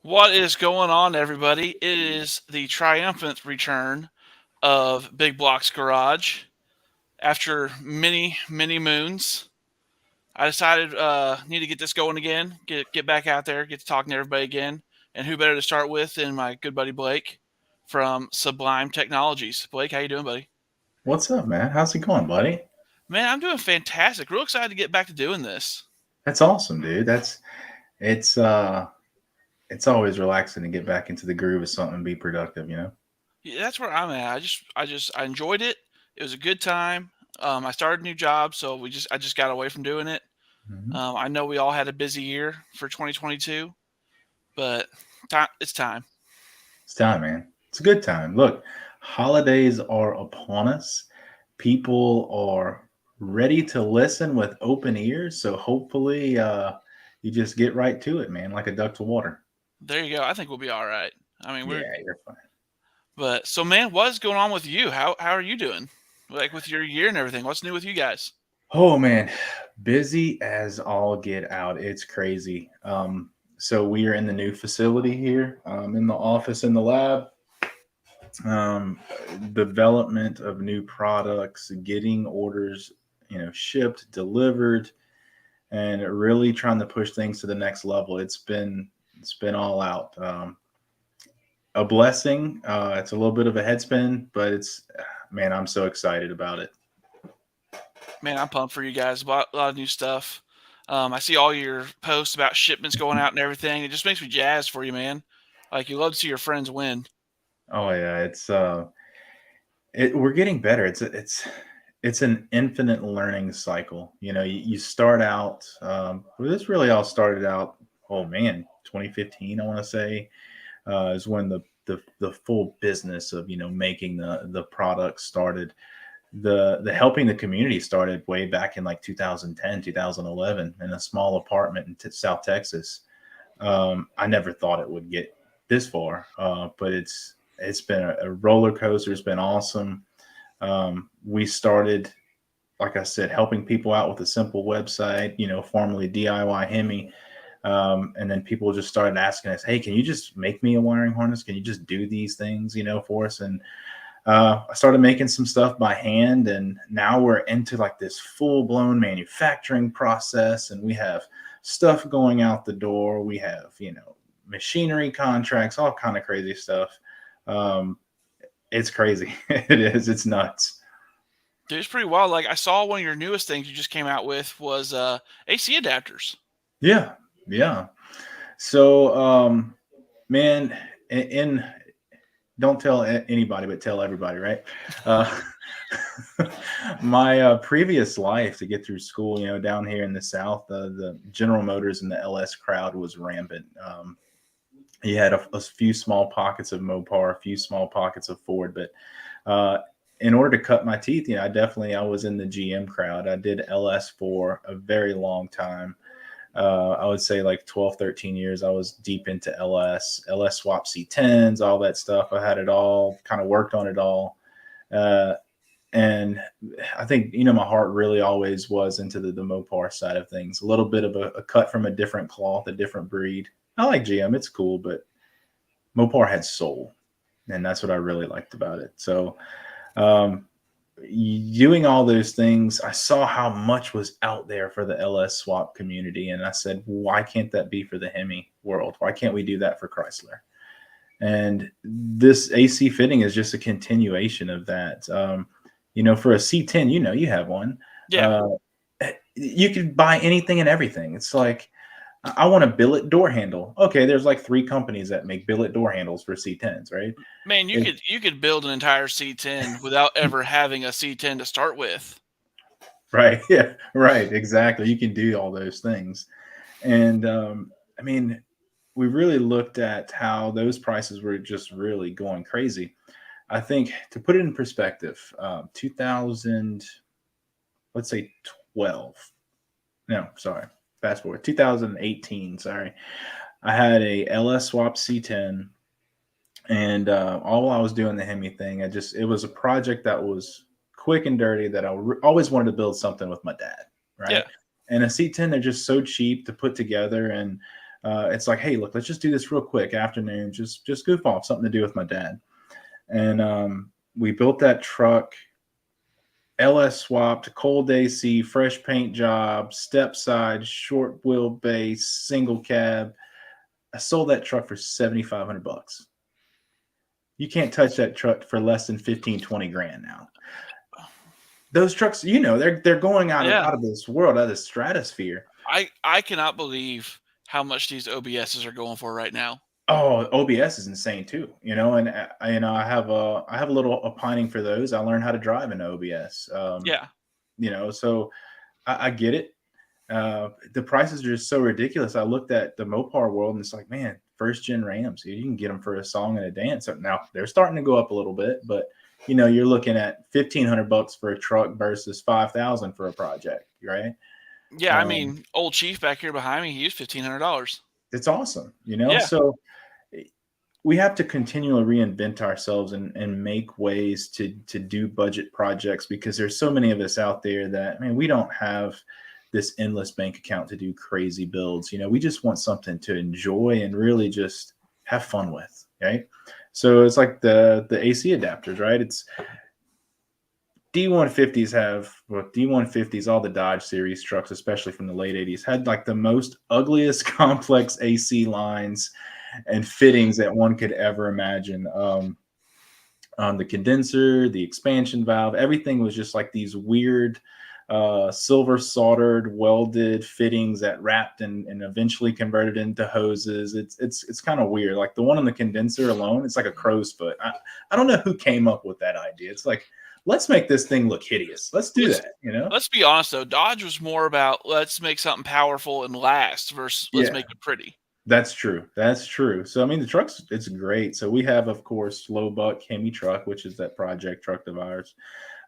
What is going on, everybody? It is the triumphant return of Big Block's Garage. After many, many moons, I decided need to get this going again, get back out there, get to talking to everybody again. And who better to start with than my good buddy Blake from Sublime Technologies. Blake, how you doing, buddy? What's up, man? How's it going, buddy? Man, I'm doing fantastic. Real excited to get back to doing this. That's awesome, dude. It's uh it's always relaxing to get back into the groove of something and be productive, you know? Yeah, that's where I'm at. I enjoyed it. It was a good time. I started a new job, so I just got away from doing it. Hmm. I know we all had a busy year for 2022, but it's time. It's time, man. It's a good time. Look, holidays are upon us. People are ready to listen with open ears, so hopefully you just get right to it, man, like a duck to water. There you go. I think we'll be all right. I mean, we're Yeah, you're fine. but so man, what's going on with you? How are you doing? Like with your year and everything. What's new with you guys? Oh man, busy as all get out. It's crazy. So we are in the new facility here, in the office in the lab. Um, Development of new products, getting orders, shipped, delivered, and really trying to push things to the next level. It's been all out. A blessing. It's a little bit of a head spin, but it's man, I'm so excited about it. Man, I'm pumped for you guys. A lot of new stuff. I see all your posts about shipments going out and everything. It just makes me jazzed for you, man. Like you love to see your friends win. Oh yeah, we're getting better. It's an infinite learning cycle. You start out. Well, this really all started out. Oh man, 2015. I want to say is when the full business of making the product started. The helping the community started way back in like 2010, 2011 in a small apartment in South Texas. I never thought it would get this far, but it's been a roller coaster. It's been awesome. We started, like I said, helping people out with a simple website, formerly DIYHEMI. And then people just started asking us, hey, can you just make me a wiring harness? Can you just do these things, for us? And I started making some stuff by hand, and now we're into like this full blown manufacturing process, and we have stuff going out the door. We have, machinery contracts, all kind of crazy stuff. Um, it's crazy. It is. It's nuts. Dude, it's pretty wild. Like I saw one of your newest things you just came out with was AC adapters. Yeah. Yeah. So, man, in don't tell anybody, but tell everybody, right? Uh, my previous life to get through school, down here in the South, the General Motors and the LS crowd was rampant. You had a few small pockets of Mopar, a few small pockets of Ford, but in order to cut my teeth, I was in the GM crowd. I did LS for a very long time. I would say like 12, 13 years. I was deep into LS swap C10s, all that stuff. I had it all, kind of worked on it all. Uh, and I think, my heart really always was into the Mopar side of things. A little bit of a cut from a different cloth, a different breed. I like GM, it's cool, but Mopar had soul. And that's what I really liked about it. So, um, doing all those things, I saw how much was out there for the LS swap community. And I said, why can't that be for the Hemi world? Why can't we do that for Chrysler? And this AC fitting is just a continuation of that. For a C10, you have one. Yeah. Uh, you could buy anything and everything. It's like, I want a billet door handle. Okay, there's like three companies that make billet door handles for C10s, right? Man, It, you could build an entire C10 without ever having a C10 to start with. right. Yeah. Right. Exactly. You can do all those things. And I mean, we really looked at how those prices were just really going crazy. I think to put it in perspective, 2000, let's say 12. No, sorry. Fast forward. 2018. Sorry. I had a LS swap C10, and all I was doing the Hemi thing, it was a project that was quick and dirty that always wanted to build something with my dad, right? Yeah. And a C10, they're just so cheap to put together, and It's like, hey, look, let's just do this real quick afternoon, just goof off, something to do with my dad. And we built that truck, LS swapped, cold AC, fresh paint job, step side, short wheelbase, single cab. I sold that truck for $7,500. You can't touch that truck for less than 15, 20 grand now. Those trucks, they're going Yeah. out of this world, out of the stratosphere. I cannot believe how much these OBSs are going for right now. Oh, OBS is insane too, and I have a little opining for those. I learned how to drive in OBS, Yeah. so I get it. The prices are just so ridiculous. I looked at the Mopar world and it's like, man, first gen Rams, you can get them for a song and a dance. Now they're starting to go up a little bit, but you're looking at $1,500 for a truck versus 5,000 for a project, right? Yeah, I Um, mean, old Chief back here behind me, he used $1,500. it's awesome, Yeah. So we have to continually reinvent ourselves and make ways to do budget projects, because there's so many of us out there that, man, we don't have this endless bank account to do crazy builds. We just want something to enjoy and really just have fun with, right? So it's like the AC adapters, right? It's D150s, all the Dodge series trucks, especially from the late 80s, had like the most ugliest complex AC lines and fittings that one could ever imagine. On the condenser, the expansion valve, everything was just like these weird silver soldered welded fittings that wrapped and eventually converted into hoses. It's kind of weird. Like the one on the condenser alone, it's like a crow's foot. I don't know who came up with that idea. It's like, let's make this thing look hideous. Let's do Let's that. let's be honest though, Dodge was more about let's make something powerful and last versus let's Yeah. make it pretty. That's true. That's true. So I mean, the truck's it's great. So we have, of course, Slow Buck Hemi truck, which is that project truck of ours.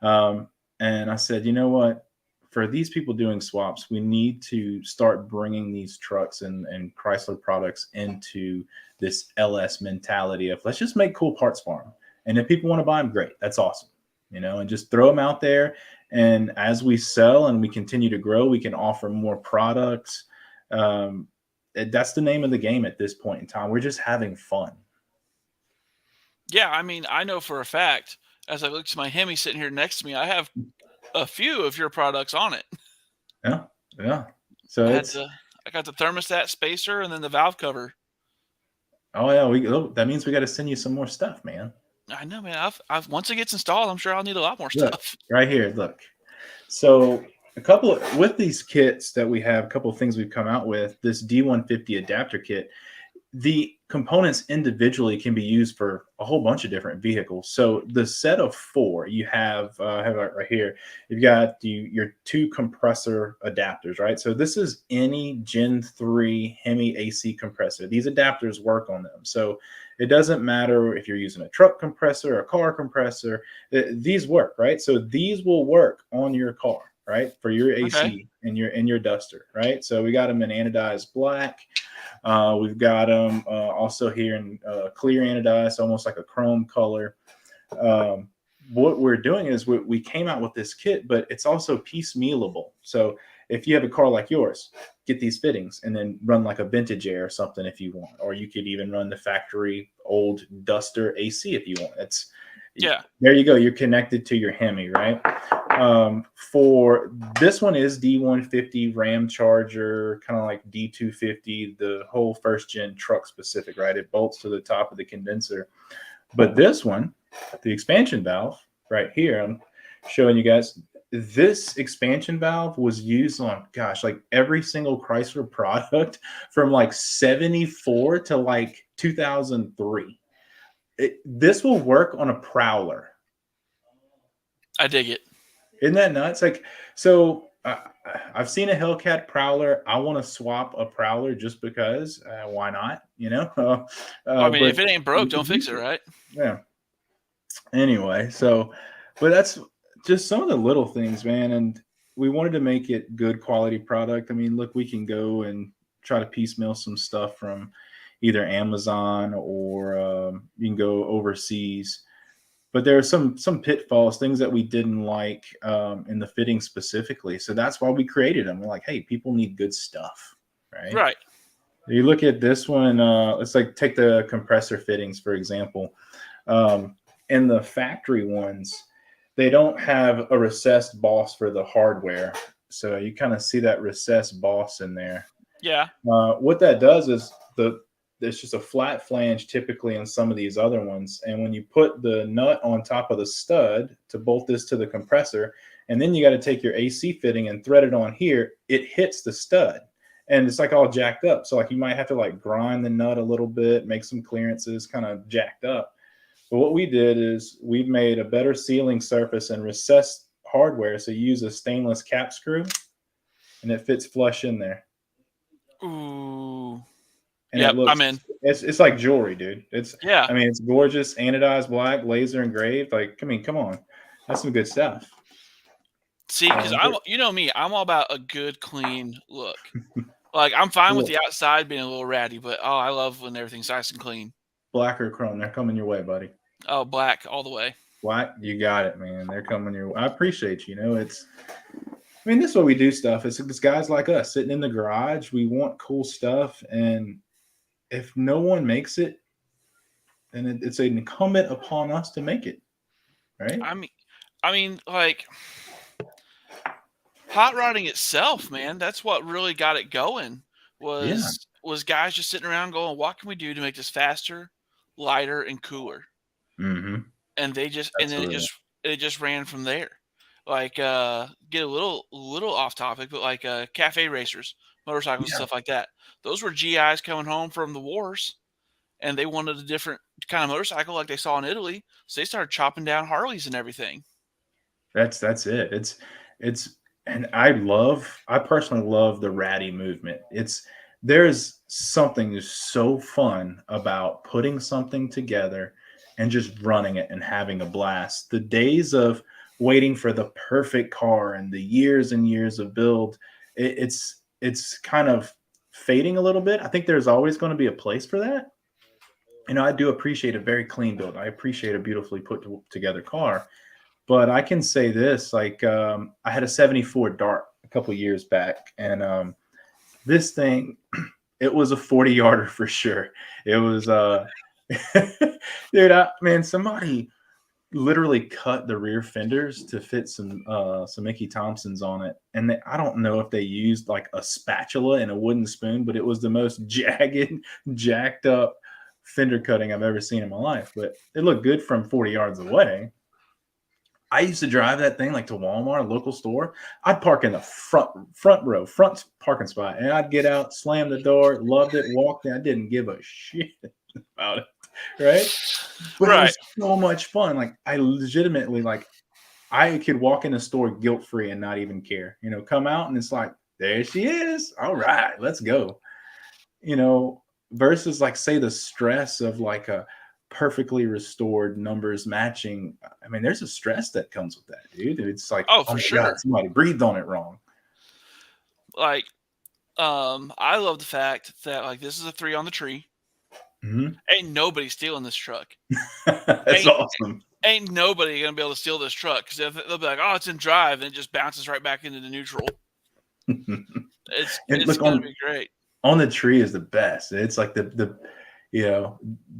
And I said, you know what? For these people doing swaps, we need to start bringing these trucks and Chrysler products into this LS mentality of, let's just make cool parts for them. And if people want to buy them, great. That's awesome. And just throw them out there. And as we sell and we continue to grow, we can offer more products. That's the name of the game at this point in time. We're just having fun. Yeah, I mean, I know for a fact, as I look to my Hemi sitting here next to me, I have a few of your products on it. Yeah, yeah. So I had I got the thermostat spacer and then the valve cover. oh yeah, that means we got to send you some more stuff, man. I know, man. I've once it gets installed, I'm sure I'll need a lot more Look stuff. right here. Look. So with these kits that we have, a couple of things we've come out with. This D150 adapter kit, the components individually can be used for a whole bunch of different vehicles. So the set of 4 you have it right here. You've got your 2 compressor adapters, right? So this is any Gen 3 Hemi AC compressor. These adapters work on them. So it doesn't matter if you're using a truck compressor, a car compressor, these work, right? So these will work on your car, right? For your AC Okay. and your duster, right? So we got them in anodized black. We've got them also here in clear anodized, almost like a chrome color. What we're doing is we came out with this kit, but it's also piecemealable. So if you have a car like yours, get these fittings and then run like a vintage air or something if you want, or you could even run the factory old duster AC if you want. Yeah. There you go. You're connected to your Hemi, right? For this one is D150 Ram Charger, kind of like D250, the whole first gen truck specific, right? It bolts to the top of the condenser. But this one, the expansion valve right here, I'm showing you guys, this expansion valve was used on, gosh, like every single Chrysler product from like 74 to like 2003. This will work on a Prowler. I dig it. Isn't that nuts? Like, so I've seen a Hellcat Prowler. I want to swap a Prowler just because. Why not? I mean, But if it ain't broke, you don't could fix use it, it. right? Yeah. Anyway, but that's just some of the little things, man. And we wanted to make it good quality product. I mean, look, we can go and try to piecemeal some stuff from either Amazon or you can go overseas. But there are some pitfalls, things that we didn't like in the fitting specifically. So that's why we created them. We're like, hey, people need good stuff, right? Right. You look at this one. Let's like take the compressor fittings for example. Um, in the factory ones, they don't have a recessed boss for the hardware, so you kind of see that recessed boss in there. Yeah. What that does is there's just a flat flange typically in some of these other ones, and when you put the nut on top of the stud to bolt this to the compressor, and then you got to take your AC fitting and thread it on here, it hits the stud, and it's like all jacked up. So like you might have to like grind the nut a little bit, make some clearances, kind of jacked up. But what we did is we've made a better sealing surface and recessed hardware. So you use a stainless cap screw, and it fits flush in there, Ooh. and it Yep. looks I'm in. it's like jewelry, dude. It's Yeah. I mean it's gorgeous, anodized black, laser engraved. Like I mean, come on, that's some good stuff. See, because Um, I'm, you know me, I'm all about a good, clean look. Like I'm fine with cool. the outside being a little ratty, but oh, I love when everything's nice and clean. Black or chrome, they're coming your way, buddy. Oh, black all the way. Black, you got it, man. They're coming your way. I appreciate you. You know, it's I mean, this is what we do stuff. It's guys like us sitting in the garage. We want cool stuff, and if no one makes it, then it's incumbent upon us to make it, right? I mean, like hot rodding itself, man. That's what really got it going. Yeah. Was guys just sitting around going, "What can we do to make this faster, lighter, and cooler?" Mm-hmm. And then Absolutely. it just ran from there. Like get a little off topic, but like cafe racers, motorcycles, and Yeah. stuff like that. Those were GIs coming home from the wars, and they wanted a different kind of motorcycle, like they saw in Italy. So they started chopping down Harleys and everything. That's it. It's and I personally love the ratty movement. It's there's something so fun about putting something together and just running it and having a blast. The days of waiting for the perfect car and the years and years of build, it's kind of fading a little bit. I think there's always going to be a place for that. You know, I do appreciate a very clean build. I appreciate a beautifully together car, but I can say this, like I had a 74 Dart a couple years back, and this thing, it was a 40 yarder for sure. It was dude, man, somebody literally cut the rear fenders to fit some Mickey Thompsons on it. And I don't know if they used like a spatula and a wooden spoon, but it was the most jagged, jacked up fender cutting I've ever seen in my life. But it looked good from 40 yards away. I used to drive that thing like to Walmart, a local store. I'd park in the front row, front parking spot, and I'd get out, slam the door, loved it, walked in. I didn't give a shit about it, right? But it Right. was so much fun. Like I legitimately like I could walk in the store guilt free and not even care. You know, come out and it's like there she is. All right, let's go. You know, versus like say the stress of like a perfectly restored numbers matching. I mean, there's a stress that comes with that, dude. It's like, Oh, oh for my god, sure. somebody breathed on it wrong. Like I love the fact that like this is a three on the tree. Mm-hmm. Ain't nobody stealing this truck. That's Ain't awesome. ain't nobody gonna be able to steal this truck because they'll be like, "Oh, it's in drive," and it just bounces right back into the neutral. And It's look gonna be great. on the tree is the best. It's like the you know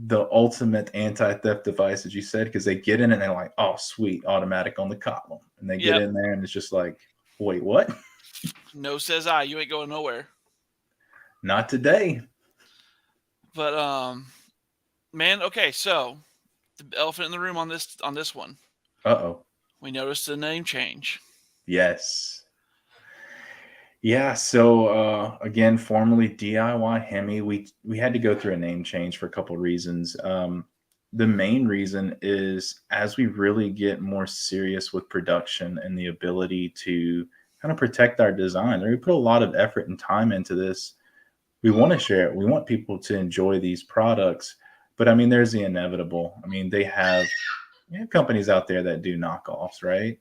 the ultimate anti-theft device, as you said, because they get in and they're like, oh sweet, automatic on the column, and they get Yep. in there and it's just like, wait, what? No says I. You ain't going nowhere. Not today. But man, okay. So the elephant in the room on this one, Uh-oh. we noticed a name change. Yes. Yeah, so again, formerly DIYHEMI, we had to go through a name change for a couple reasons. The main reason is as we really get more serious with production and the ability to kind of protect our design, we put a lot of effort and time into this. We want to share it. We want people to enjoy these products, but I mean, there's the inevitable. I mean, they have companies out there that do knockoffs, right?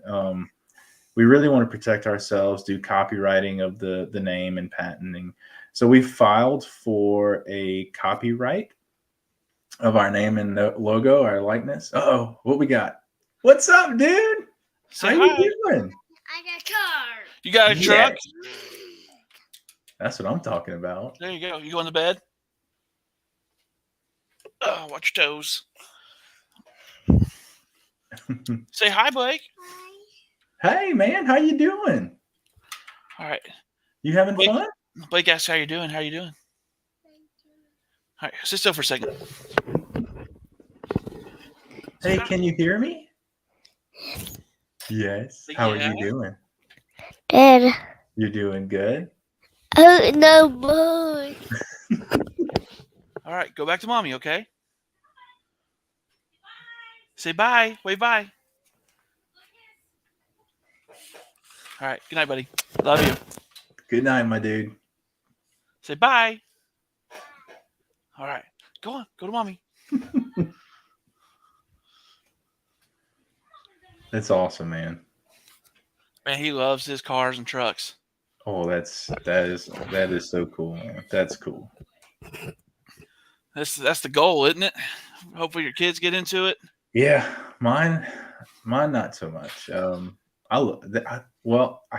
We really want to protect ourselves, do copywriting of the name and patenting. So we filed for a copyright of our name and logo, our likeness. Oh, what we got? What's up, dude? How Say you hi. doing? I got a car. You got a truck? Yes. That's what I'm talking about. There you go. You going to bed? Oh, watch your toes. Say hi, Blake. Hey man, how you doing? All right, You having Blake. fun? Blake asks how you doing. How you doing? All right, sit still for a second. Say Hey, hi. can you hear me? Yes. How are Yeah. you doing? Good. You're doing good? Oh no, boy. All right, go back to mommy, okay? Say bye. Wave bye. All right. Good night, buddy. Love you. Good night, my dude. Say bye. All right. Go on. Go to mommy. That's awesome, man. Man, he loves his cars and trucks. Oh, that is so cool, man. That's cool. That's the goal, isn't it? Hopefully your kids get into it. Yeah, mine not so much. I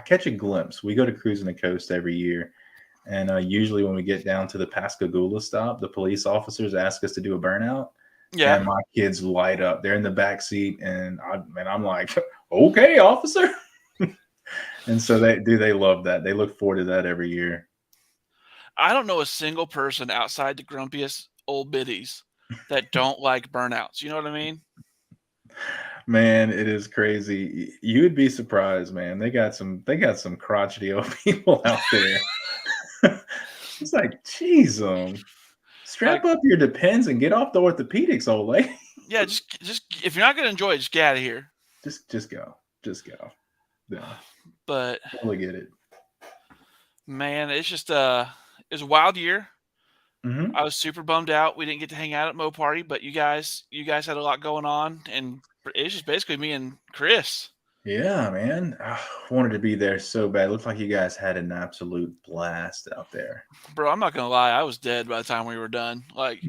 catch a glimpse. We go to Cruising the Coast every year, and usually when we get down to the Pascagoula stop, the police officers ask us to do a burnout, Yeah. and my kids light up. They're in the back seat, and I'm like, okay, officer. And so they love that. They look forward to that every year. I don't know a single person outside the grumpiest old biddies that don't like burnouts. You know what I mean? Man, it is crazy. You would be surprised, man. They got some crotchety old people out there. It's like, geez, Like, strap up your depends and get off the orthopedics, old lady. yeah, just if you're not gonna enjoy it, just get out of here. Just go. Just go. Yeah. But Totally get it. man, it's just it was a wild year. Hmm. I was super bummed out. We didn't get to hang out at Mo Party, but you guys had a lot going on, and it's just basically me and Chris. Yeah, man. Wanted to be there so bad. Looked like you guys had an absolute blast out there. Bro, I'm not gonna lie, I was dead by the time we were done. Like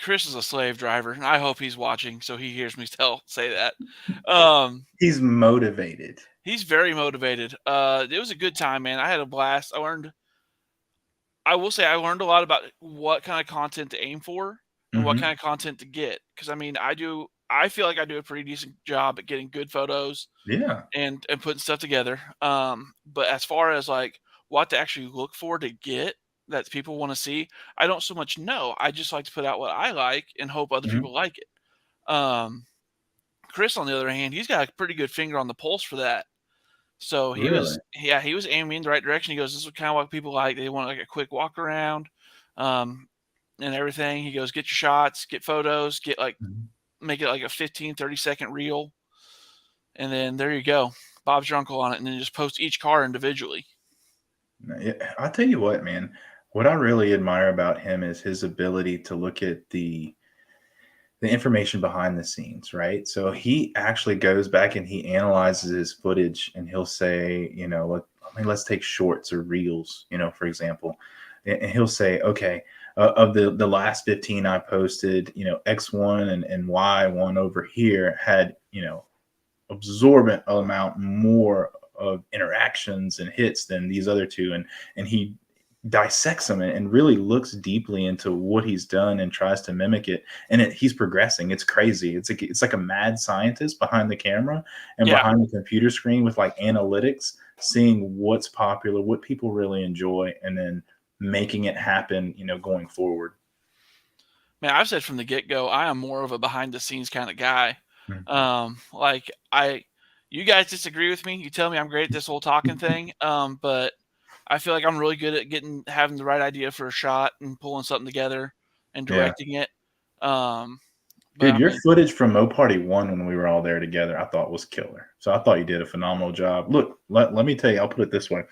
Chris is a slave driver, and I hope he's watching so he hears me say that. Um, He's motivated. he's very motivated. It was a good time, man. I had a blast. I will say I learned a lot about what kind of content to aim for and what Hmm. kind of content to get. Because I mean, I feel like I do a pretty decent job at getting good photos Yeah. and putting stuff together. But as far as like what to actually look for to get that people want to see, I don't so much know. I just like to put out what I like and hope other Hmm. people like it. Chris, on the other hand, he's got a pretty good finger on the pulse for that. So Really. he was aiming in the right direction. He goes, "This is kind of what people like. They want like a quick walk around, um, and everything." He goes, "Get your shots, get photos, Mhm. make it like a 15, 30 second reel, and then there you go. Bob's your uncle on it, and then just post each car individually." Yeah, I'll tell you what, man. What I really admire about him is his ability to look at the information behind the scenes, right? So he actually goes back and he analyzes his footage, and he'll say, let's take shorts or reels, for example, and he'll say, okay, of the last 15 I posted, X1 and Y1 over here had, absorbent amount more of interactions and hits than these other two, and he dissects them and really looks deeply into what he's done and tries to mimic it, and he's progressing. It's crazy. It's like a mad scientist behind the camera and Yeah, behind the computer screen with like analytics, seeing what's popular, what people really enjoy, and then making it happen, going forward. man, I've said from the get go, I am more of a behind the scenes kind of guy. Like you guys disagree with me. You tell me I'm great at this whole talking thing. But I feel like I'm really good at having the right idea for a shot and pulling something together and Yeah. directing it. Um, but Dude, I your mean, footage from Mo Party 1 when we were all there together, I thought was killer. So I thought you did a phenomenal job. Look, let me tell you, I'll put it this way.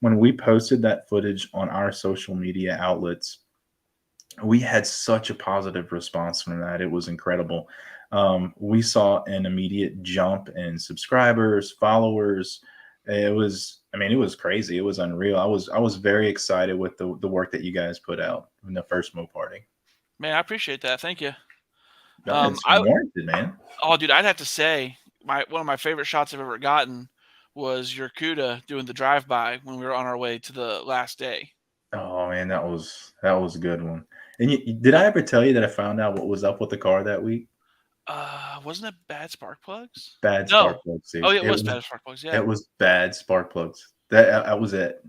When we posted that footage on our social media outlets, we had such a positive response from that. It was incredible. We saw an immediate jump in subscribers, followers. It was crazy. It was unreal. I was very excited with the work that you guys put out in the first Mo Party. man, I appreciate that. Thank you. No, it's I warranted, man. Oh, dude, I'd have to say one of my favorite shots I've ever gotten was your CUDA doing the drive-by when we were on our way to the last day. Oh man, that was a good one. And did I ever tell you that I found out what was up with the car that week? Wasn't it bad spark plugs? Bad No. spark plugs, Oh, dude. yeah, it It was was bad spark plugs. Yeah. it was bad spark plugs. That was it.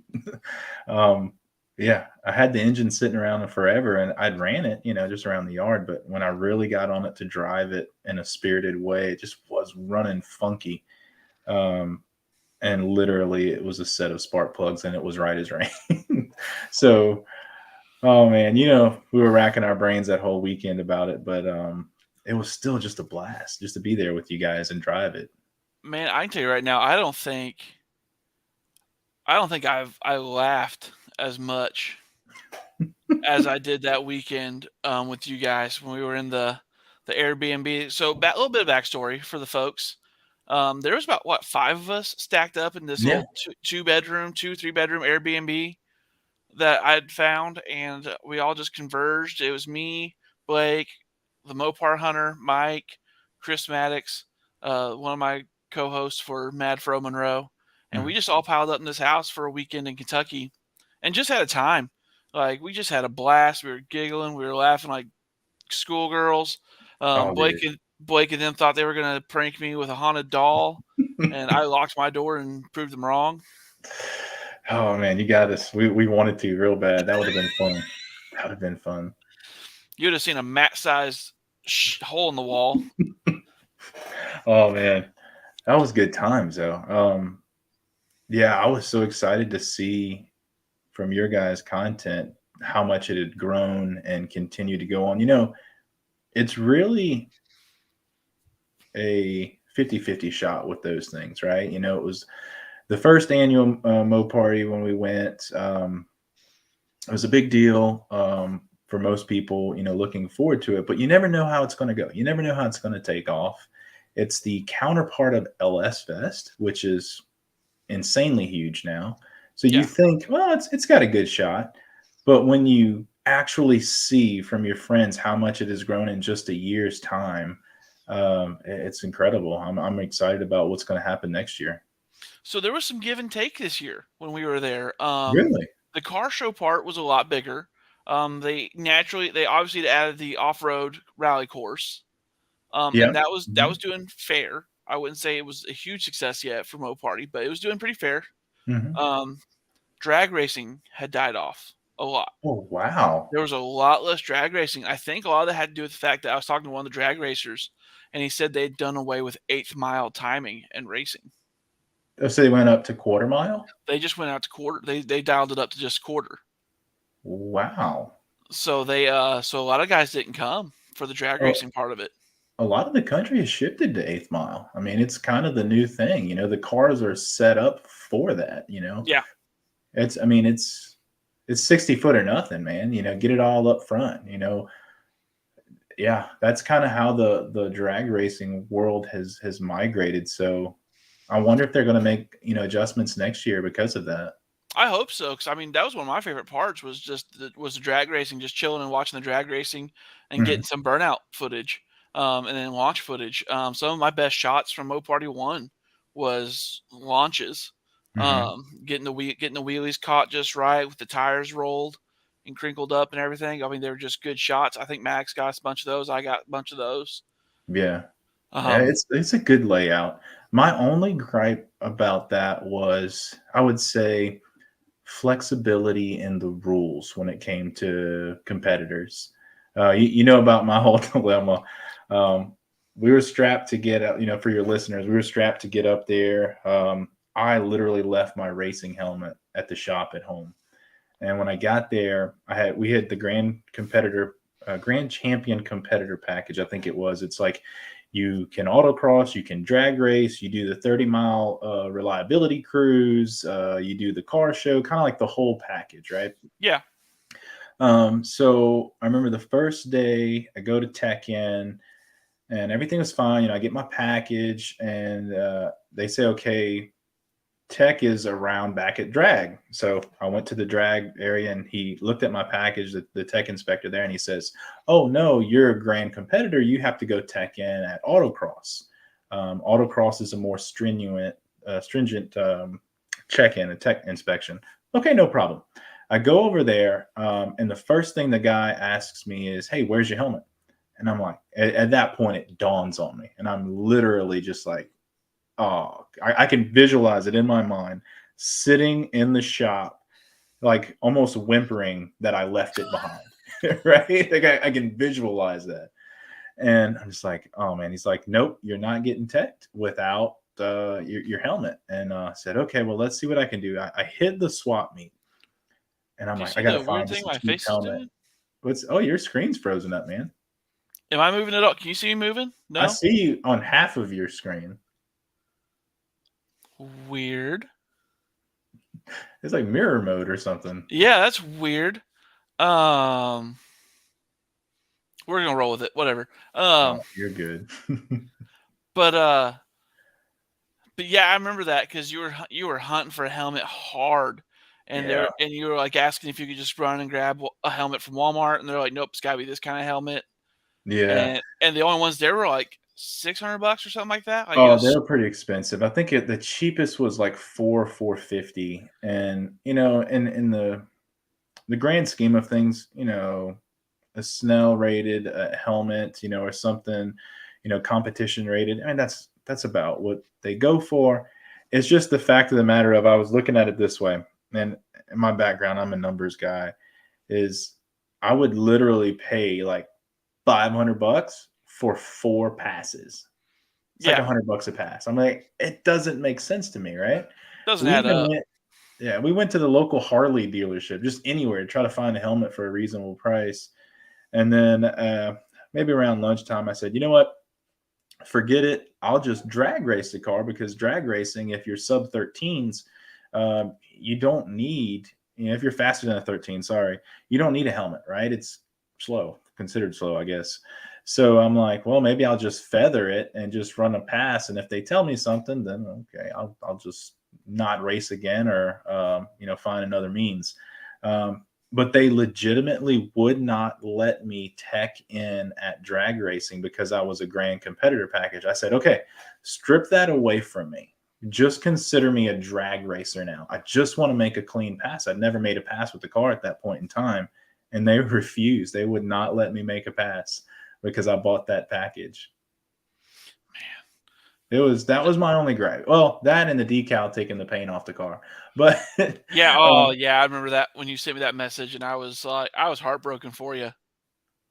um, yeah, I had the engine sitting around forever, and I'd ran it, just around the yard. But when I really got on it to drive it in a spirited way, it just was running funky. Um, and literally, it was a set of spark plugs, and it was right as rain. So, oh man, we were racking our brains that whole weekend about it, but it was still just a blast just to be there with you guys and drive it. Man, I can tell you right now, I don't think I laughed as much as I did that weekend with you guys when we were in the Airbnb. So, a little bit of backstory for the folks. There was about what 5 of us stacked up in this Yeah. little two bedroom, 3 bedroom Airbnb that I'd found, and we all just converged. It was me, Blake, the Mopar Hunter, Mike, Chris Maddox, one of my co-hosts for Mad Fro Monroe, and we Mhm. just all piled up in this house for a weekend in Kentucky, and just had a time. Like we just had a blast. We were giggling, we were laughing like schoolgirls. Oh, dude. Blake and them thought they were gonna prank me with a haunted doll, and I locked my door and proved them wrong. Oh man, you got us. We wanted to real bad. That would have been fun. That would have been fun. You'd have seen a mat-sized hole in the wall. Oh man, that was good times though. Yeah, I was so excited to see from your guys' content how much it had grown and continued to go on. It's really a 50-50 shot with those things, right? It was the first annual Mo party when we went. It was a big deal for most people, looking forward to it, but you never know how it's going to go. You never know how it's going to take off. It's the counterpart of LS Fest, which is insanely huge now. So you Yeah. think, well, it's got a good shot. But when you actually see from your friends how much it has grown in just a year's time, it's incredible. I'm excited about what's going to happen next year. So there was some give and take this year when we were there. Really? The car show part was a lot bigger. They obviously added the off-road rally course, Yeah. and that was Hmm. doing fair. I wouldn't say it was a huge success yet for Mo Party, but it was doing pretty fair. Hmm. Um, Drag racing had died off a lot. Oh, wow. There was a lot less drag racing. I think a lot of that had to do with the fact that I was talking to one of the drag racers, and he said they'd done away with eighth mile timing and racing. Oh, so they went up to quarter mile? They just went out to quarter. They dialed it up to just quarter. Wow. So a lot of guys didn't come for the drag Oh, racing part of it. a lot of the country has shifted to eighth mile. I mean, it's kind of the new thing. The cars are set up for that. Yeah, I mean, it's 60 foot or nothing, man. Get it all up front. Yeah, that's kind of how the drag racing world has migrated. So I wonder if they're going to make adjustments next year because of that. I hope so. Because I mean, that was one of my favorite parts was the drag racing, just chilling and watching the drag racing and Hmm. getting some burnout footage, and then launch footage. Some of my best shots from Mo Party One was launches, Hmm. getting the wheelies caught just right with the tires rolled and crinkled up and everything. I mean, they were just good shots. I think Max got a bunch of those. I got a bunch of those. Yeah. Yeah, Um, it's a good layout. My only gripe about that was, I would say, flexibility in the rules when it came to competitors. You know about my whole dilemma. Um, we were strapped to get up, for your listeners, we were strapped to get up there. I literally left my racing helmet at the shop at home. And when I got there, we had the grand champion competitor package. I think it was. It's like you can autocross, you can drag race, you do the 30-mile reliability cruise, you do the car show, kind of like the whole package, right? yeah, So I remember the first day I go to Tech In and everything was fine. I get my package and they say, okay, Tech is around back at drag. So I went to the drag area and he looked at my package, the tech inspector there, and he says, oh no, you're a grand competitor. You have to go tech in at autocross. Autocross is a more stringent stringent check-in, a tech inspection. Okay, no problem. I go over there, and the first thing the guy asks me is, "Hey, where's your helmet?" And I'm like, at that point, it dawns on me, and I'm literally just like, oh, I can visualize it in my mind, sitting in the shop, like almost whimpering that I left it behind. Right? Like I can visualize that. And I'm just like, oh man. He's like, nope, you're not getting teched without your helmet. And I said, okay, well, let's see what I can do. I hit the swap meet, and I'm Do you like, I see got to the weird find thing just a my cheap face is helmet. doing? What's, oh, your screen's frozen up, man. Am I moving it up? Can you see me moving? I No? see you on half of your screen. Weird. It's like mirror mode or something. Yeah, that's weird. Um, we're gonna roll with it. Whatever. Oh, you're good. But yeah, I remember that because you were hunting for a helmet hard, and Yeah. you were like asking if you could just run and grab a helmet from Walmart, and they're like, nope, it's got to be this kind of helmet. Yeah. And the only ones there were like $600 or something like that. Like it Oh, was, they're pretty expensive. I think the cheapest was like 450, and in the grand scheme of things, a Snell rated helmet, or something, competition rated. I mean, that's about what they go for. It's just the fact of the matter of I was looking at it this way, and in my background, I'm a numbers guy. Is I would literally pay like $500 for 4 passes. It's like yeah, $100 a pass. I'm like, it doesn't make sense to me, right? doesn't We add even up. went, yeah, we went to the local Harley dealership, just anywhere to try to find a helmet for a reasonable price. And then maybe around lunchtime, I said, you know what? Forget it. I'll just drag race the car, because drag racing, if you're sub 13s, you don't need, if you're faster than a 13, sorry, you don't need a helmet, right? It's slow, considered slow, I guess. So I'm like, well, maybe I'll just feather it and just run a pass. And if they tell me something, then okay, I'll just not race again, or find another means. But they legitimately would not let me tech in at drag racing because I was a grand competitor package. I said, okay, strip that away from me. Just consider me a drag racer now. I just want to make a clean pass. I'd never made a pass with the car at that point in time. And they refused. They would not let me make a pass because I bought that package. That was my only gripe. Well, that and the decal taking the paint off the car. But Yeah. Oh, yeah. I remember that when you sent me that message, and I was like, I was heartbroken for you.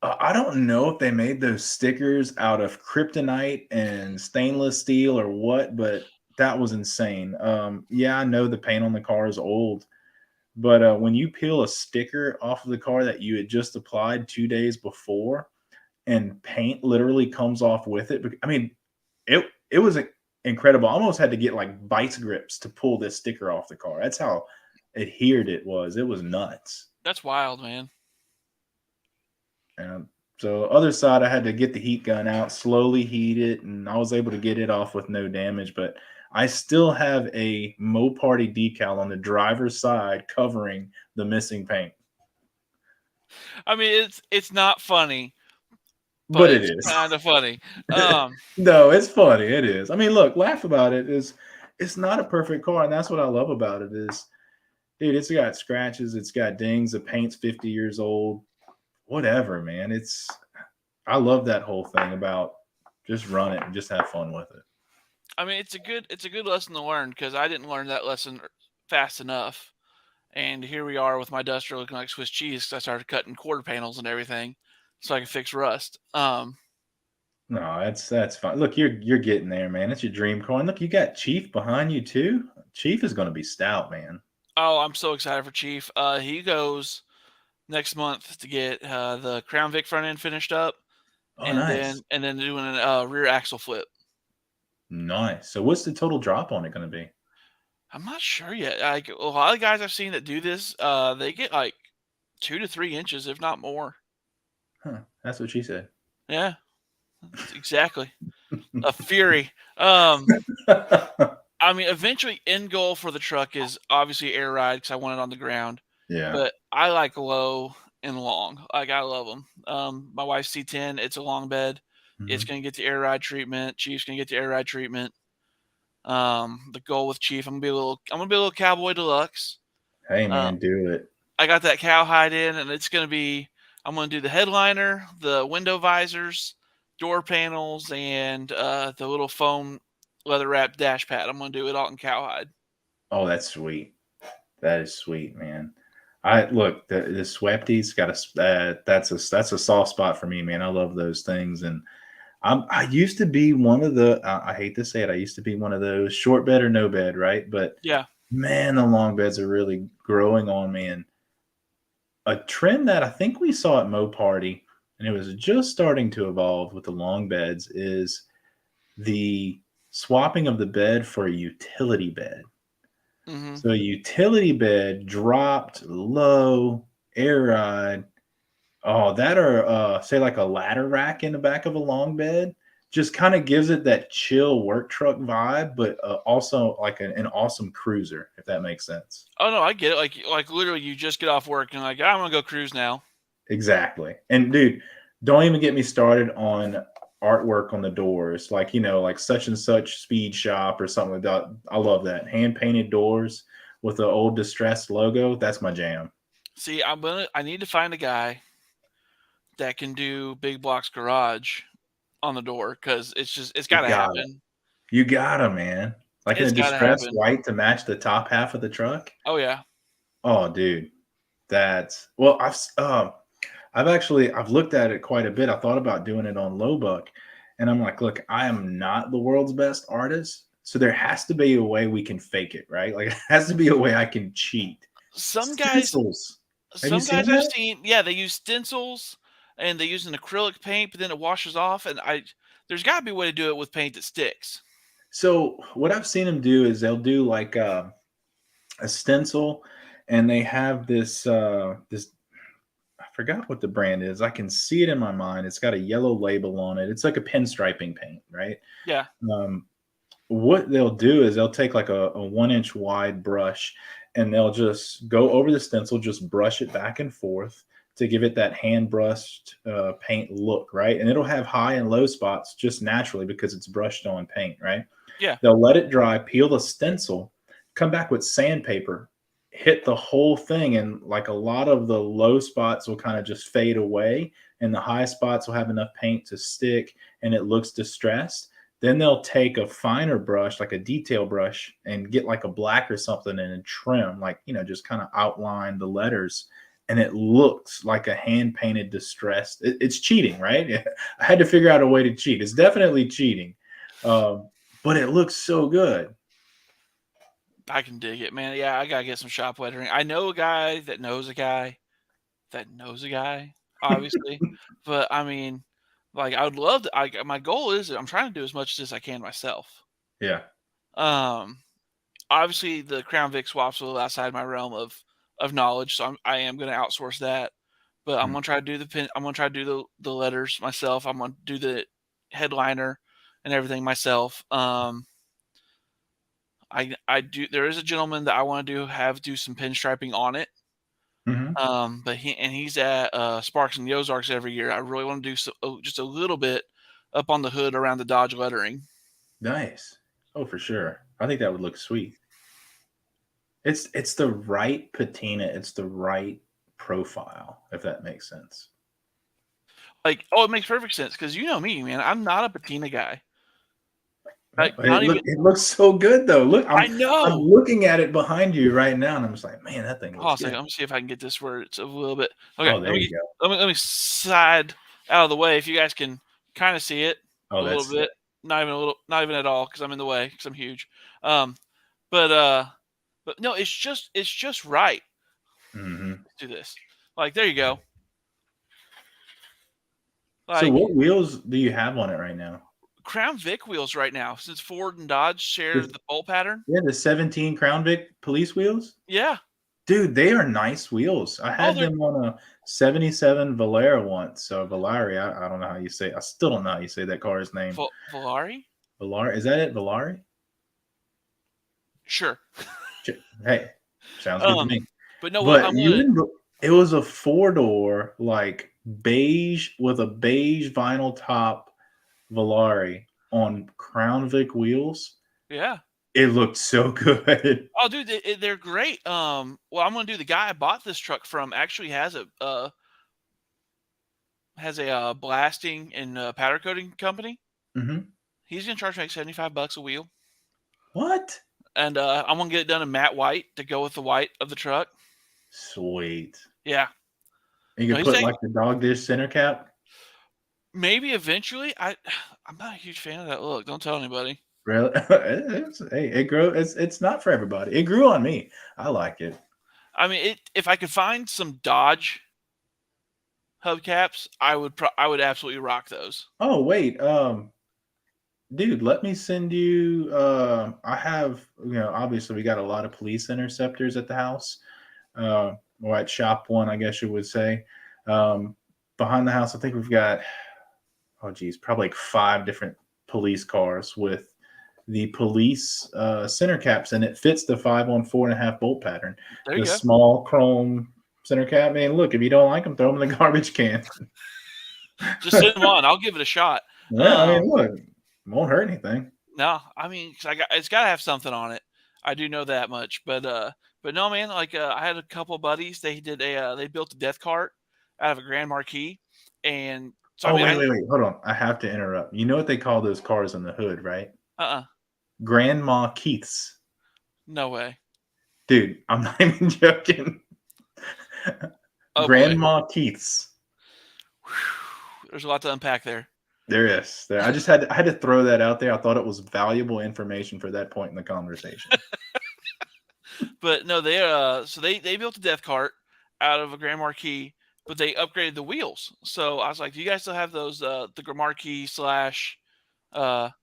I don't know if they made those stickers out of kryptonite and stainless steel or what, but that was insane. Yeah, I know the paint on the car is old, but when you peel a sticker off of the car that you had just applied 2 days before, and paint literally comes off with it, I mean, it was incredible. I almost had to get like vice grips to pull this sticker off the car. That's how adhered it was. It was nuts. That's wild, man. And so other side, I had to get the heat gun out, slowly heat it, and I was able to get it off with no damage. But I still have a Mo Party decal on the driver's side covering the missing paint. I mean, it's not funny, But but it it's is. kind of funny. No, it's funny. It is. I mean, look, laugh about it. It's not a perfect car, and that's what I love about it. Is, dude, it's got scratches, it's got dings, the paint's 50 years old. Whatever, man. I love that whole thing about just run it and just have fun with it. I mean, it's a good lesson to learn because I didn't learn that lesson fast enough. And here we are with my Duster looking like Swiss cheese because I started cutting quarter panels and everything so I could fix rust. No, that's fine. Look, you're getting there, man. It's your dream car. And look, you got Chief behind you too. Chief is going to be stout, man. Oh, I'm so excited for Chief. He goes next month to get the Crown Vic front end finished up, Oh, nice, and then doing a rear axle flip. nice. So, what's the total drop on it going to be? I'm not sure yet. Like a lot of guys I've seen that do this, they get like 2 to 3 inches, if not more. Huh? That's what she said. Yeah, exactly. A fury. I mean, eventually, end goal for the truck is obviously air ride because I want it on the ground. Yeah. But I like low and long. Like I love them. My wife's C10. It's a long bed. It's Mhm. going to get the air ride treatment. Chief's going to get the air ride treatment. The goal with Chief, I'm gonna be a little Cowboy Deluxe. Hey Uh, man, do it. I got that cowhide in, and I'm gonna do the headliner, the window visors, door panels, and the little foam leather wrapped dash pad. I'm gonna do it all in cowhide. Oh, that's sweet. That is sweet, man. I look the Swepties got that's a soft spot for me, man. I love those things, and I used to be one of the I hate to say it, I used to be one of those short bed or no bed, right? But Yeah. man, the long beds are really growing on me, and a trend that I think we saw at Mo Party, and it was just starting to evolve with the long beds, is the swapping of the bed for a utility bed. Hmm. So a utility bed dropped low, air ride. Oh, that or say like a ladder rack in the back of a long bed just kind of gives it that chill work truck vibe, but also like an awesome cruiser, if that makes sense. Oh no, I get it. Like literally, you just get off work and like, I'm gonna go cruise now. Exactly. And dude, don't even get me started on artwork on the doors, like like such and such speed shop or something like that. I love that hand painted doors with the old distressed logo. That's my jam. See, I need to find a guy that can do Big Block's garage on the door because it's You got to got it. happen. You got it, man. Like in a It's got to distressed happen. white to match the top half of the truck. Oh yeah. Oh, dude, that's well. I've looked at it quite a bit. I thought about doing it on Lowbuck, and I'm like, look, I am not the world's best artist, so there has to be a way we can fake it, right? Like, it has to be a way I can cheat. Some guys, Stencils. Have you some seen guys I've that? seen, yeah, they use stencils and they use an acrylic paint, but then it washes off. And there's got to be a way to do it with paint that sticks. So what I've seen them do is they'll do like a stencil, and they have this. I forgot what the brand is. I can see it in my mind. It's got a yellow label on it. It's like a pinstriping paint, right? Yeah, Um, what they'll do is they'll take like a 1 inch wide brush, and they'll just go over the stencil, just brush it back and forth to give it that hand brushed paint look, right? And it'll have high and low spots just naturally because it's brushed on paint, right? yeah, They'll let it dry, peel the stencil, come back with sandpaper, hit the whole thing, and like a lot of the low spots will kind of just fade away, and the high spots will have enough paint to stick, and it looks distressed. Then they'll take a finer brush, like a detail brush, and get like a black or something and trim, like, just kind of outline the letters. And it looks like a hand painted distressed. It's cheating, right? I had to figure out a way to cheat. It's definitely cheating. But it looks so good. I can dig it, man. Yeah, I gotta get some shop lettering. I know a guy that knows a guy that knows a guy, obviously, but I mean, like, I would love to. My goal is I'm trying to do as much as I can myself. Yeah. Um, Obviously the Crown Vic swaps a little outside my realm of knowledge, so I am going to outsource that. But I'm Mm. going to try to do the pin. I'm going to try to do the letters myself. I'm going to do the headliner and everything myself. I do. There is a gentleman that I want to do some pinstriping on it. Mhm. But he's at Sparks and the Ozarks every year. I really want to do just a little bit up on the hood around the Dodge lettering. Nice. Oh, for sure. I think that would look sweet. It's the right patina. It's the right profile, if that makes sense. Like, oh, it makes perfect sense because you know me, man. I'm not a patina guy. Oh, Like, not even. it looks so good though. Look, I I'm know. looking at it behind you right now, and I'm just like, man, that thing Hold on looks a second. good. Let me see if I can get this where it's a little bit. Okay, Oh, there you go. let me slide out of the way if you guys can kind of see it Oh, a little that's sick. bit. Not even a little, not even at all because I'm in the way because I'm huge. Um, but uh, but no, it's just right. Hmm. Let's do this. Like, there you go. So, Like, what wheels do you have on it right now? Crown Vic wheels right now since Ford and Dodge share This, the bolt pattern. yeah, the 17 Crown Vic police wheels. Yeah. Dude, they are nice wheels. I Oh, had they're them on a 77 Valera once. So Valari, I don't know how you say. I still don't know how you say that car's name. Volari. Valari, is that it? Valari? Sure. Hey, sounds good to Um, me. but no, what But I'm gonna. it was a 4-door, like beige with a beige vinyl top Valari on Crown Vic wheels. Yeah. It looked so good. Oh, dude, they're great. Well, I'm gonna do. The guy I bought this truck from actually has a blasting and powder coating company. Hmm. He's gonna charge me like $75 a wheel, What? and I'm gonna get it done in matte white to go with the white of the truck. Sweet. Yeah, You no, could he's put saying like the dog dish center cap. maybe eventually. I'm not a huge fan of that look. Don't tell anybody. Really? Hey, it grew. It's not for everybody. It grew on me. I like it. I mean, if I could find some Dodge hubcaps, I would absolutely rock those. Oh wait, dude, let me send you. I have, obviously we got a lot of police interceptors at the house, or at shop one, I guess you would say. Um, Behind the house, I think we've got, oh geez, probably like 5 different police cars with the police center caps, and it fits the 5 on 4.5 bolt pattern. There you The go. small chrome center cap. Man, look, if you don't like them, throw them in the garbage can. Just send them on. I'll give it a shot. Yeah, I mean, look, it won't hurt anything. No, I mean, 'cause it's got to have something on it. I do know that much, but no, man. Like I had a couple of buddies. They built a death cart out of a Grand Marquis, and so I Oh, mean, wait, hold on. I have to interrupt. You know what they call those cars in the hood, right? uh Grandma Keith's. no way. Dude, I'm not even joking. Oh boy, Grandma Keith's. whew, there's a lot to unpack there. There is. There. I had to throw that out there. I thought it was valuable information for that point in the conversation. But no, they built a death cart out of a Grand Marquis, but they upgraded the wheels. So I was like, "Do you guys still have those the Grand Marquis slash Crown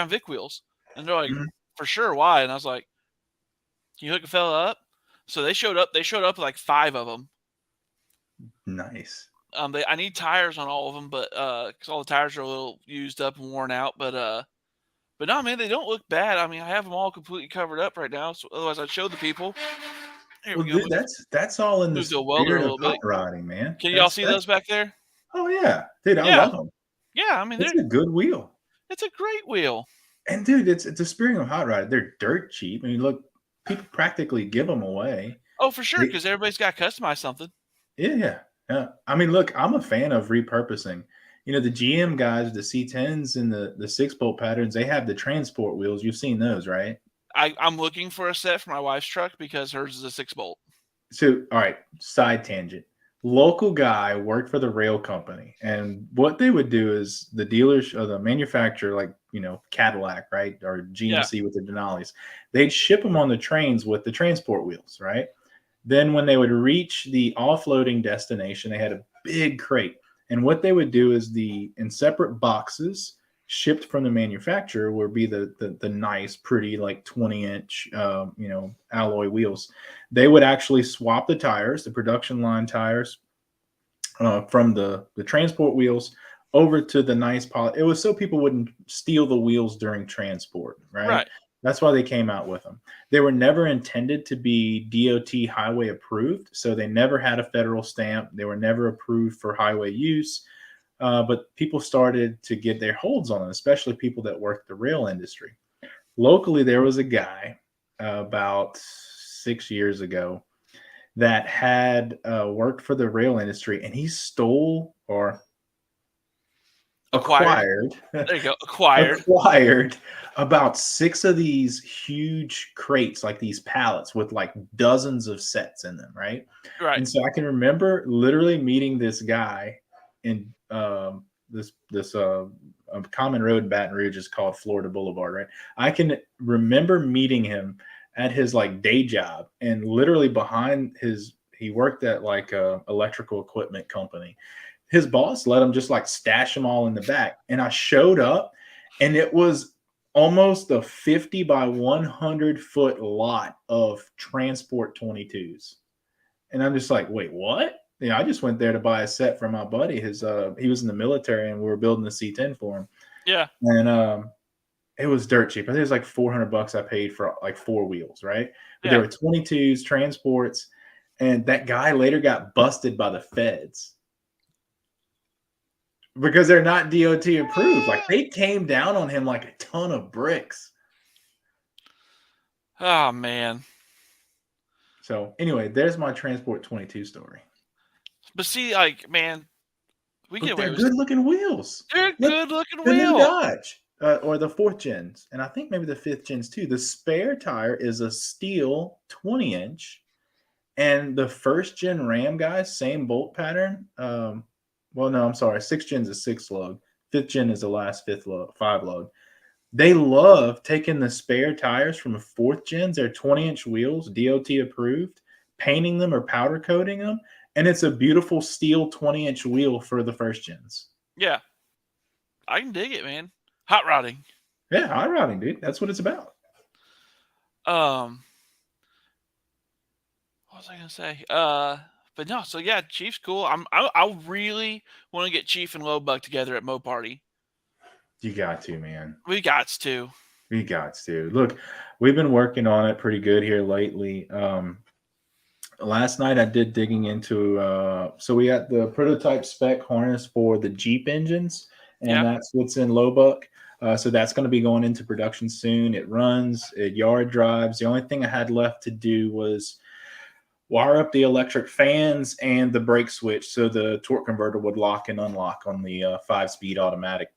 Vic wheels?" And they're like, Mhm. "For sure, why?" And I was like, "Can you hook a fella up?" So they showed up. They showed up with like 5 of them. Nice. I need tires on all of them, but because all the tires are a little used up and worn out. But no, man, they don't look bad. I mean, I have them all completely covered up right now. So otherwise, I'd show the people. Here we Well, go. dude, that's all in the Move the welder a spirit of little hot bit. rodding, man. Can y'all That's see that's those back there? oh yeah, dude, I Yeah, love them. yeah. I mean, It's a good wheel. it's a great wheel. And dude, it's a spirit of hot rod. They're dirt cheap. I mean, look, people practically give them away. Oh, for sure, They, because everybody's got to customize something. yeah, yeah. I mean, look, I'm a fan of repurposing. The GM guys, the C10s and the 6 bolt patterns, they have the transport wheels. You've seen those, right? I'm looking for a set for my wife's truck because hers is a 6 bolt. So, all right, side tangent. Local guy worked for the rail company, and what they would do is the dealers or the manufacturer, like Cadillac, right, or Yeah, GMC with the Denali's, they'd ship them on the trains with the transport wheels, right? Then when they would reach the offloading destination, they had a big crate, and what they would do is in separate boxes shipped from the manufacturer would be the nice, pretty like 20-inch, alloy wheels. They would actually swap the tires, the production line tires, from the transport wheels over to the nice poly. It was so people wouldn't steal the wheels during transport, right? right. That's why they came out with them. They were never intended to be DOT highway approved, so they never had a federal stamp. They were never approved for highway use. But people started to get their holds on them, especially people that worked the rail industry. Locally, there was a guy about 6 years ago that had worked for the rail industry, and he stole or Acquired. acquired There you go. Acquired. acquired about 6 of these huge crates, like these pallets with like dozens of sets in them, right? Right. And so I can remember literally meeting this guy in this a common road in Baton Rouge is called Florida Boulevard, right? I can remember meeting him at his like day job, and literally behind he worked at like a electrical equipment company. His boss let him just like stash them all in the back, and I showed up, and it was almost a 50 by 100-foot lot of transport 22s. And I'm just like, wait, what? I just went there to buy a set for my buddy. He was in the military, and we were building the C10 for him. Yeah. And it was dirt cheap. I think it was like $400 I paid for like 4 wheels, right? But Yeah. there were 22s, transports, and that guy later got busted by the feds because they're not DOT approved. Like they came down on him like a ton of bricks. Oh man. So anyway, there's my Transport 22 story. But see, like, man, we get But away they're with. good looking wheels. They're Look, good looking the new wheel. Dodge, or the fourth gens, and I think maybe the fifth gens too. The spare tire is a steel 20-inch, and the first gen Ram guys, same bolt pattern. Well, no, I'm sorry. Sixth gen's a six lug. Fifth gen is the last fifth lug, five lug. They love taking the spare tires from a fourth gens, they're 20-inch wheels, DOT approved, painting them or powder coating them, and it's a beautiful steel 20-inch wheel for the first gens. Yeah, I can dig it, man. Hot rodding. Yeah, hot rodding, dude. That's what it's about. Um, what was I gonna say? But no, so yeah, Chief's cool. I really want to get Chief and Lowbug together at Mo Party. You got to, man. We gots to. We got to. Look, we've been working on it pretty good here lately. Last night I did digging into so we got the prototype spec harness for the Jeep engines, and Yeah, that's what's in Lowbuck. So that's going to be going into production soon. It runs, it yard drives. The only thing I had left to do was wire up the electric fans and the brake switch so the torque converter would lock and unlock on the 5-speed automatic.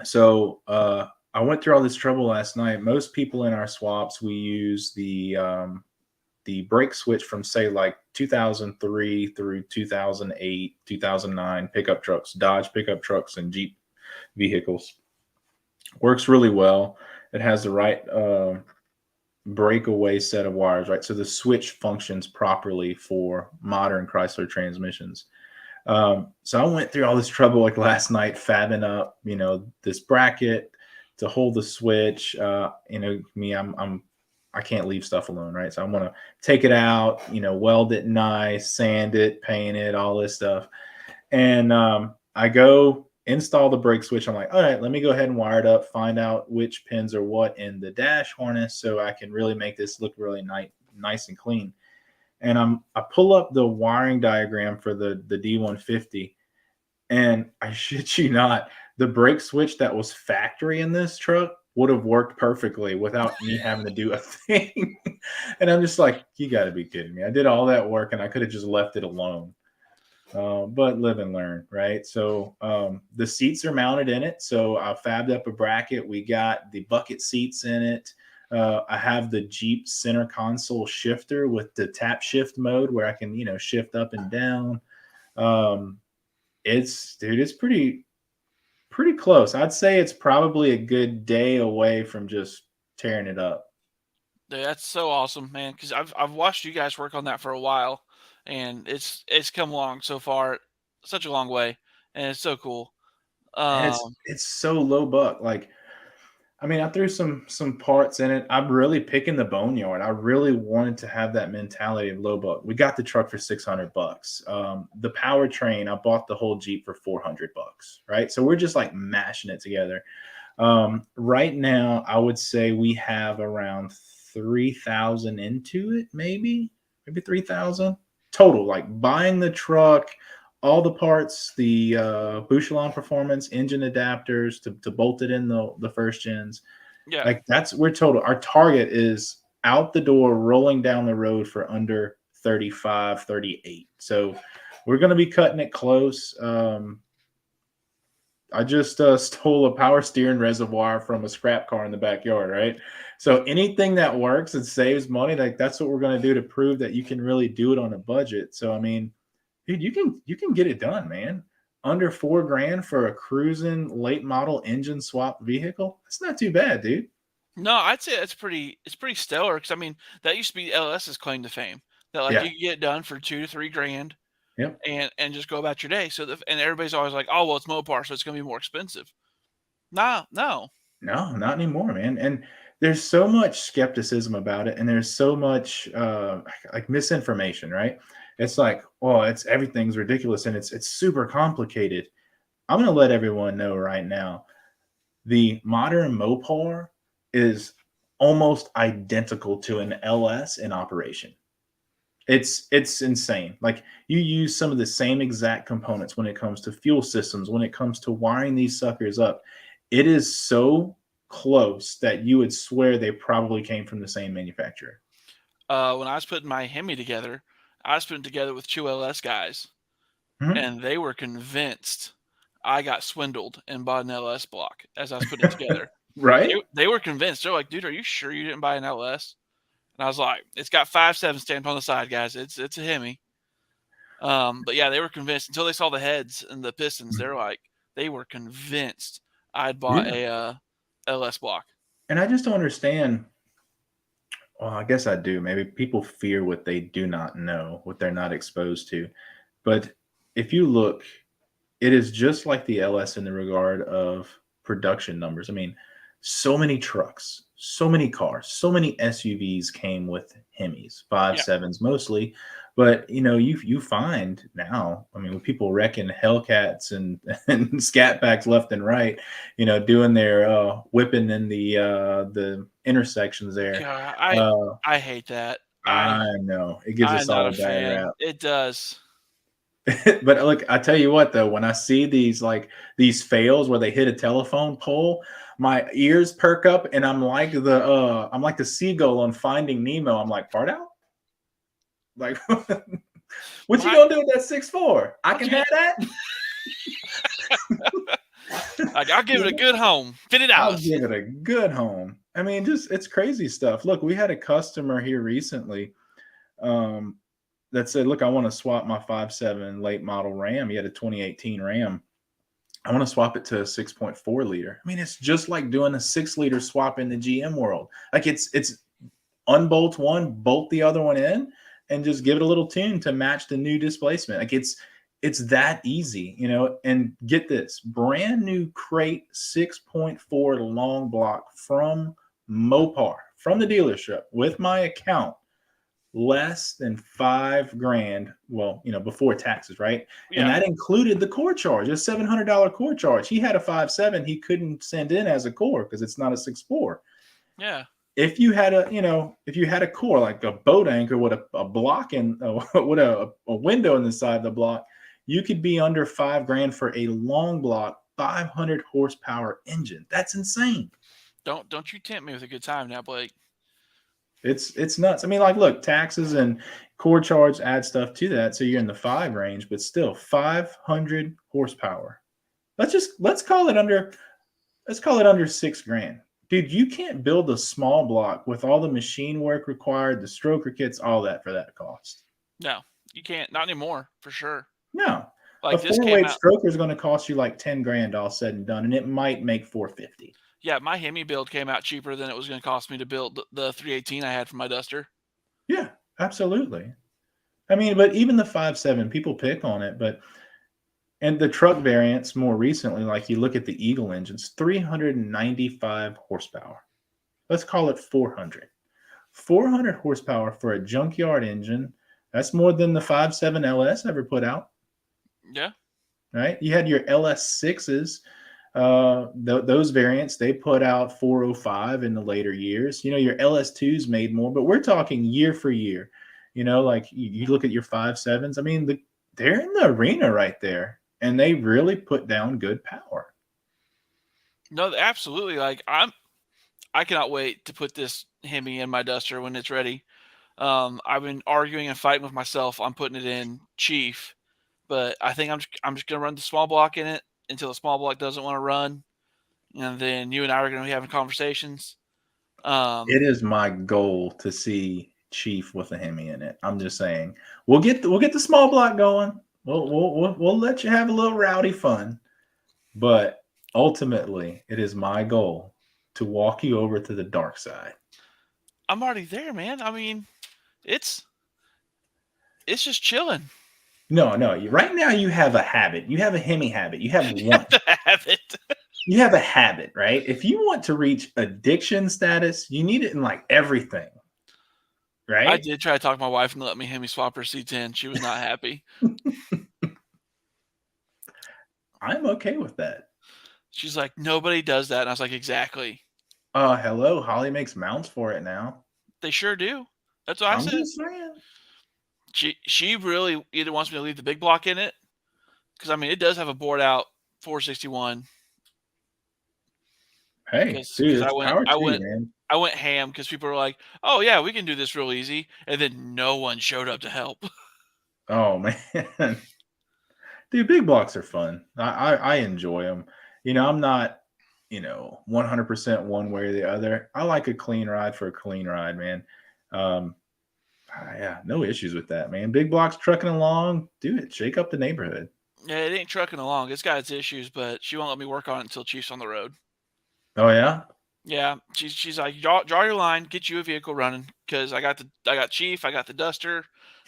So I went through all this trouble last night. Most people in our swaps, we use the brake switch from say like 2003 through 2008, 2009 pickup trucks, Dodge pickup trucks, and Jeep vehicles. Works really well. It has the right breakaway set of wires, right? So the switch functions properly for modern Chrysler transmissions. So I went through all this trouble like last night, fabbing up, this bracket to hold the switch. I can't leave stuff alone, right? So I'm gonna take it out, weld it nice, sand it, paint it, all this stuff, and I go install the brake switch. I'm like, all right, let me go ahead and wire it up, find out which pins are what in the dash harness, so I can really make this look really nice and clean. And I pull up the wiring diagram for the D150, and I shit you not, the brake switch that was factory in this truck would have worked perfectly without me having to do a thing. And I'm just like, you got to be kidding me. I did all that work and I could have just left it alone. But live and learn, right? So the seats are mounted in it. So I fabbed up a bracket. We got the bucket seats in it. I have the Jeep center console shifter with the tap shift mode where I can, shift up and down. It's pretty close. I'd say it's probably a good day away from just tearing it up. dude, that's so awesome, man. Because I've watched you guys work on that for a while, and it's come along so far, such a long way, and it's so cool. And Um, it's so low buck. Like, I mean, I threw some parts in it. I'm really picking the boneyard. I really wanted to have that mentality of low buck. We got the truck for $600. The powertrain, I bought the whole Jeep for $400. Right, so we're just like mashing it together. Right now, I would say we have around 3,000 into it, maybe 3,000 total. Like buying the truck, all the parts, the Bouchelon Performance engine adapters to bolt it in the first gens. yeah, Like we're total. Our target is out the door, rolling down the road for under 35, 38. So we're going to be cutting it close. I just stole a power steering reservoir from a scrap car in the backyard, right? So anything that works and saves money, like that's what we're going to do to prove that you can really do it on a budget. So I mean, dude, you can get it done, man. Under $4,000 for a cruising late model engine swap vehicle. That's not too bad, dude. no, I'd say it's pretty stellar. Because I mean, that used to be LS's claim to fame, that like Yeah. you could get it done for 2 to 3 grand, Yep. and just go about your day. So and everybody's always like, oh well, it's Mopar, so it's gonna be more expensive. No, no, No, not anymore, man. And there's so much skepticism about it, and there's so much like misinformation, right? It's like, oh, it's everything's ridiculous and it's super complicated. I'm gonna let everyone know right now, the modern Mopar is almost identical to an LS in operation. It's insane. Like you use some of the same exact components when it comes to fuel systems, when it comes to wiring these suckers up. It is so close that you would swear they probably came from the same manufacturer? When I was putting my Hemi together, I was putting it together with two LS guys, Mhm. and they were convinced I got swindled and bought an LS block as I was putting it together. Right? They were convinced. They're like, "Dude, are you sure you didn't buy an LS?" And I was like, "It's got 5.7 stamped on the side, guys. It's a Hemi." But yeah, they were convinced until they saw the heads and the pistons. They're like, they were convinced I'd bought Yeah. a LS block. And I just don't understand. Well, I guess I do. Maybe people fear what they do not know, what they're not exposed to. But if you look, it is just like the LS in the regard of production numbers. I mean, so many trucks, so many cars, so many SUVs came with Hemis, five Yeah, sevens mostly. But you find now, I mean, with people wrecking Hellcats and and Scat Packs left and right, doing their whipping in the intersections there. God, Uh, I hate that. I know it gives I'm us not all a a bad fan. rap. It does. But look, I tell you what though, when I see these fails where they hit a telephone pole, my ears perk up and I'm like the seagull on Finding Nemo. I'm like, fart out? Like what you My gonna do with that 6'4"? I what can you have that? like? I'll give it You a know? good home. I'll $50. give it a good home. I mean, just it's crazy stuff. Look, we had a customer here recently um that said, look, I want to swap my 5.7 late model Ram. He had a 2018 Ram. I want to swap it to a 6.4 liter. I mean, it's just like doing a 6 liter swap in the GM world. Like it's unbolt one, bolt the other one in, and just give it a little tune to match the new displacement. Like it's that easy. And get this, brand new crate 6.4 long block from Mopar from the dealership with my account, less than $5,000. Well, before taxes, right? And Yeah, that included the core charge, a $700 core charge. He had a 5.7 he couldn't send in as a core because it's not a 6.4. yeah. If you had a core like a boat anchor with a block and with a window in the side of the block, you could be under $5,000 for a long block 500 horsepower engine. That's insane. Don't you tempt me with a good time now, Blake. It's nuts. I mean, like, look, taxes and core charge add stuff to that, so you're in the five range, but still 500 horsepower. Let's call it under $6,000, dude. You can't build a small block with all the machine work required, the stroker kits, all that for that cost. No, you can't. Not anymore, for sure. No, a Like this came four-weight out. stroker is going to cost you like $10,000 all said and done, and it might make 450. Yeah, my Hemi build came out cheaper than it was going to cost me to build the 318 I had for my Duster. Yeah, absolutely. I mean, but even the 5.7, people pick on it, but and the truck variants more recently, like you look at the Eagle engines, 395 horsepower. Let's call it 400. 400 horsepower for a junkyard engine. That's more than the 5.7 LS ever put out, Yeah, right? You had your LS6s, those variants, they put out 405 in the later years. Your LS2s made more, but we're talking year for year. Like you look at your 5.7s. I mean, they're in the arena right there, and they really put down good power. no, absolutely. Like I cannot wait to put this Hemi in my Duster when it's ready. I've been arguing and fighting with myself on putting it in Chief, but I think I'm just gonna run the small block in it until the small block doesn't want to run, and then you and I are gonna be having conversations. It is my goal to see Chief with a Hemi in it. I'm just saying, we'll get the small block going. We'll let you have a little rowdy fun, but ultimately, it is my goal to walk you over to the dark side. I'm already there, man. I mean, it's it's just chilling. No, no. Right now, you have a habit. You have a Hemi habit. You have You have one. to have it. You have a habit, right? If you want to reach addiction status, you need it in like everything, I right? did try to talk my wife and let me Hemi swap her C10. She was not happy. I'm okay with that. She's like, nobody does that. And I was like, exactly. Hello. Holly makes mounts for it now. They sure do. That's what I I'm said. just saying. She really either wants me to leave the big block in it, because I mean it does have a bored out 461. Hey, dude, because I it's went power I to you, went man. I went ham because people were like, "Oh yeah, we can do this real easy," and then no one showed up to help. Oh man, dude, big blocks are fun. I enjoy them. I'm not 100% one way or the other. I like a clean ride for a clean ride, man. Um, yeah, no issues with that, man. Big blocks trucking along, do it. Shake up the neighborhood. Yeah, it ain't trucking along. It's got its issues, but she won't let me work on it until Chief's on the road. Oh yeah, Yeah, she's like, draw your line, get you a vehicle running, because I got Chief, I got the Duster,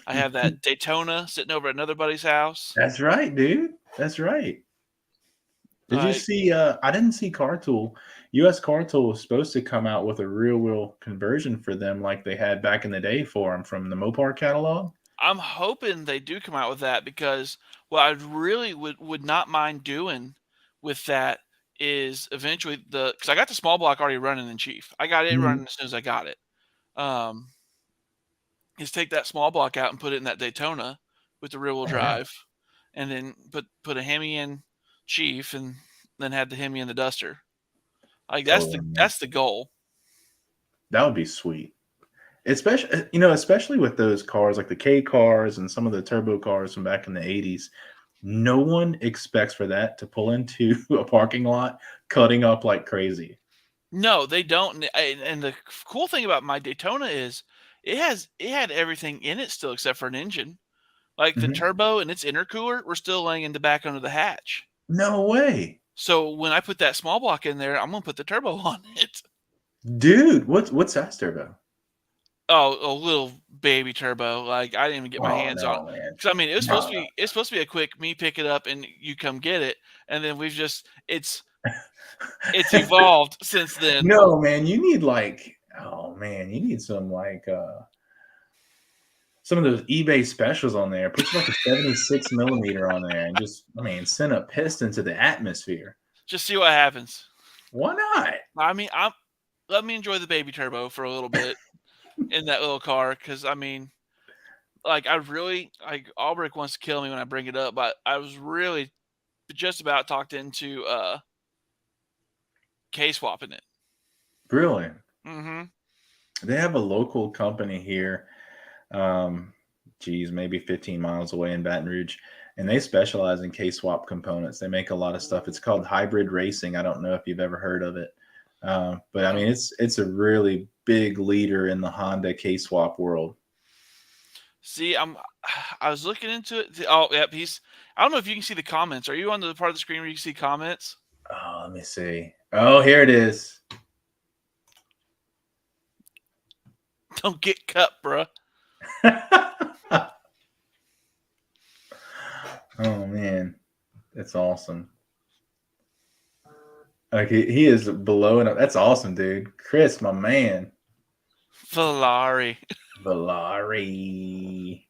I have that Daytona sitting over at another buddy's house. that's right, dude. That's right. Did you Like, see? I didn't see Car Tool. U.S. Car Tool was supposed to come out with a real wheel conversion for them, like they had back in the day for them from the Mopar catalog. I'm hoping they do come out with that because what I really would not mind doing with that is eventually because I got the small block already running in Chief. I got it Mhm. running as soon as I got it. Um, is take that small block out and put it in that Daytona with the rear wheel Oh yeah. drive, and then put a Hemi in Chief, and then have the Hemi in the Duster. Like Totally, man. that's the goal. That would be sweet. Especially, especially with those cars like the K cars and some of the turbo cars from back in the 80s. No one expects for that to pull into a parking lot, cutting up like crazy. No, they don't. And the cool thing about my Daytona is it had everything in it still except for an engine. Like the Mhm. turbo and its intercooler were still laying in the back under the hatch. No way. So when I put that small block in there, I'm gonna put the turbo on it. Dude, what's that turbo? Oh, a little baby turbo. Like I didn't even get my Oh hands on it. no, man. Because I mean, No, it's supposed to be a quick me pick it up and you come get it, and then we've just it's no. evolved since then. No, man, you need oh man, you need some of those eBay specials on there. Put you like a 76 millimeter on there and just, I mean, send a piston to the atmosphere. Just see what happens. Why not? I mean, I'm let me enjoy the baby turbo for a little bit in that little car because I mean, like I really like Albrecht wants to kill me when I bring it up, but I was really just about talked into K swapping it. Really? Mm-hmm. They have a local company here, um, geez, maybe 15 miles away in Baton Rouge, and they specialize in K-swap components. They make a lot of stuff. It's called Hybrid Racing. I don't know if you've ever heard of it, but I mean, it's a really big leader in the Honda K-swap world. See, I was looking into it. Oh, yep. I don't know if you can see the comments. Are you on the part of the screen where you can see comments? Oh, let me see. Oh, here it is. Don't get cut, bruh. Oh man, that's awesome. Like he is blowing up. That's awesome, dude. Chris, my man. Valari. Valari.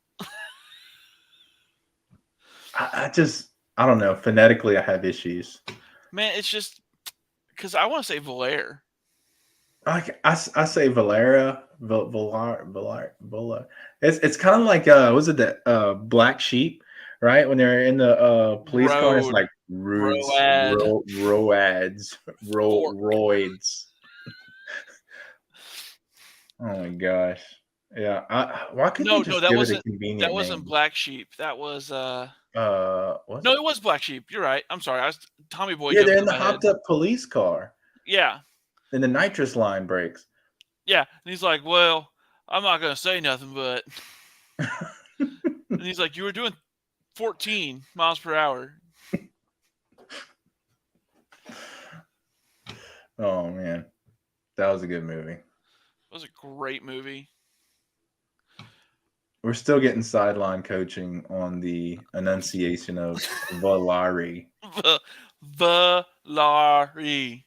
I don't know. Phonetically, I have issues. Man, it's just because I want to say Valair. I say Valera, Valar. It's kind of like was it the Black Sheep, right? When they're in the police car, and it's Road. like Roods, Road. Roads, Fork. Roids. Oh my gosh. Yeah. Why couldn't they No, no, just give it a that convenient wasn't name? Black Sheep. That was Was no, it? it was Black Sheep. You're right. I'm sorry. Tommy Boy Yeah, jumped they're in into the my head. hopped up police car, Yeah, and the nitrous line breaks. yeah. And he's like, "Well, I'm not gonna say nothing, but," and he's like, "You were doing 14 miles per hour." Oh man, that was a good movie. It was a great movie. We're still getting sideline coaching on the enunciation of Valari. Valari.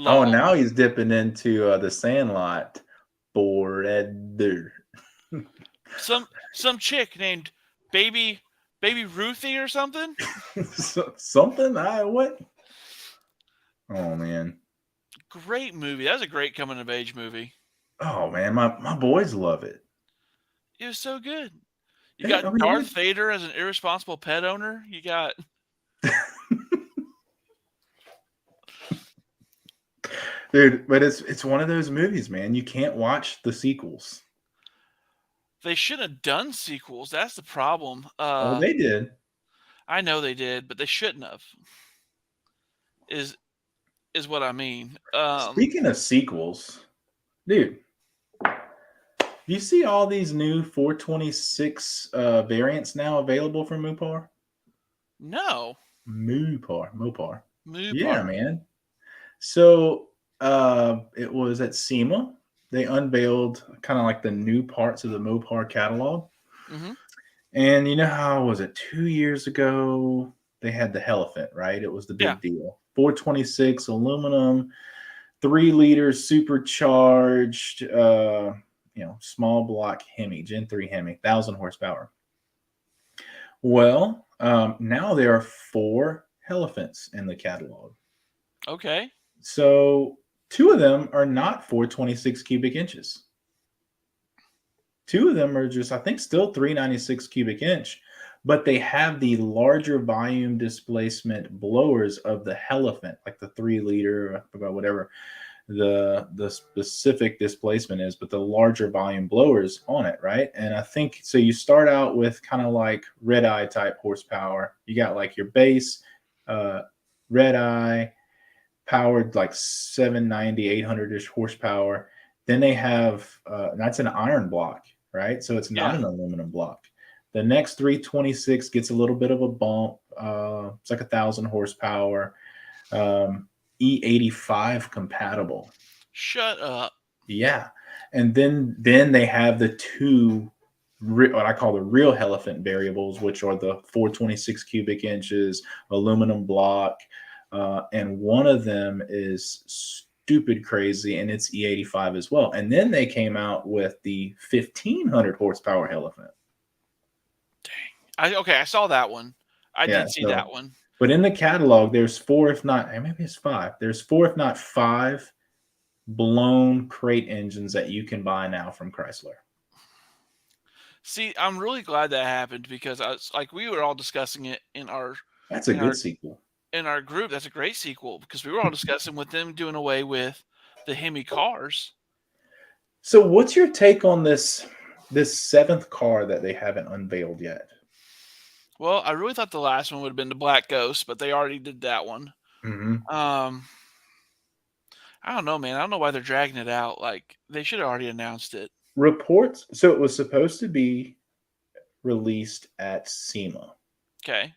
Oh, and Lol. now he's dipping into the Sandlot. Forever. Some chick named Baby Ruthie or something. Something? I what? Oh man. Great movie. That was a great coming of age movie. Oh man, my boys love it. It was so good. You I got mean, Darth Vader as an irresponsible pet owner. You got Dude, but it's one of those movies, man. You can't watch the sequels. They should have done sequels. That's the problem. Oh, they did. I know they did, but they shouldn't have. Is is what I mean. Speaking of sequels, dude, you see all these new 426 variants now available from Mopar? No. Mopar. Yeah, Mopar. man. So it was at SEMA. They unveiled kind of like the new parts of the Mopar catalog. Mm-hmm. And you know how was it 2 years ago? They had the Elephant, right? It was the Yeah. big deal. 426 aluminum, 3 liters supercharged, small block Hemi, Gen 3 Hemi, 1,000 horsepower. Well, now there are 4 Elephants in the catalog. Okay. So 2 of them are not 426 cubic inches. 2 of them are just, I think, still 396 cubic inch, but they have the larger volume displacement blowers of the Elephant, like the 3 liter, I forgot whatever the specific displacement is, but the larger volume blowers on it, right? And I think so. You start out with kind of like red eye type horsepower. You got like your base red eye powered like 790, 800-ish horsepower. Then they have that's an iron block, right? So it's not Yeah. an aluminum block. The next 326 gets a little bit of a bump. It's like 1,000 horsepower. E85 compatible. Shut up. Yeah. And then they have the two what I call the real Elephant variables, which are the 426 cubic inches aluminum block, and one of them is stupid crazy, and it's E85 as well. And then they came out with the 1,500 horsepower Elephant. Dang. I saw that one. I Yeah. did see So, that one. but in the catalog, there's 4, if not, maybe it's 5. There's 4, if not 5, blown crate engines that you can buy now from Chrysler. See, I'm really glad that happened because I was like we were all discussing it That's a in good our sequel. in our group. That's a great sequel because we were all discussing with them doing away with the Hemi cars. So, what's your take on this 7th car that they haven't unveiled yet? Well, I really thought the last one would have been the Black Ghost, but they already did that one. Mm-hmm. I don't know, man. I don't know why they're dragging it out. Like they should have already announced it. Reports. So it was supposed to be released at SEMA. Okay.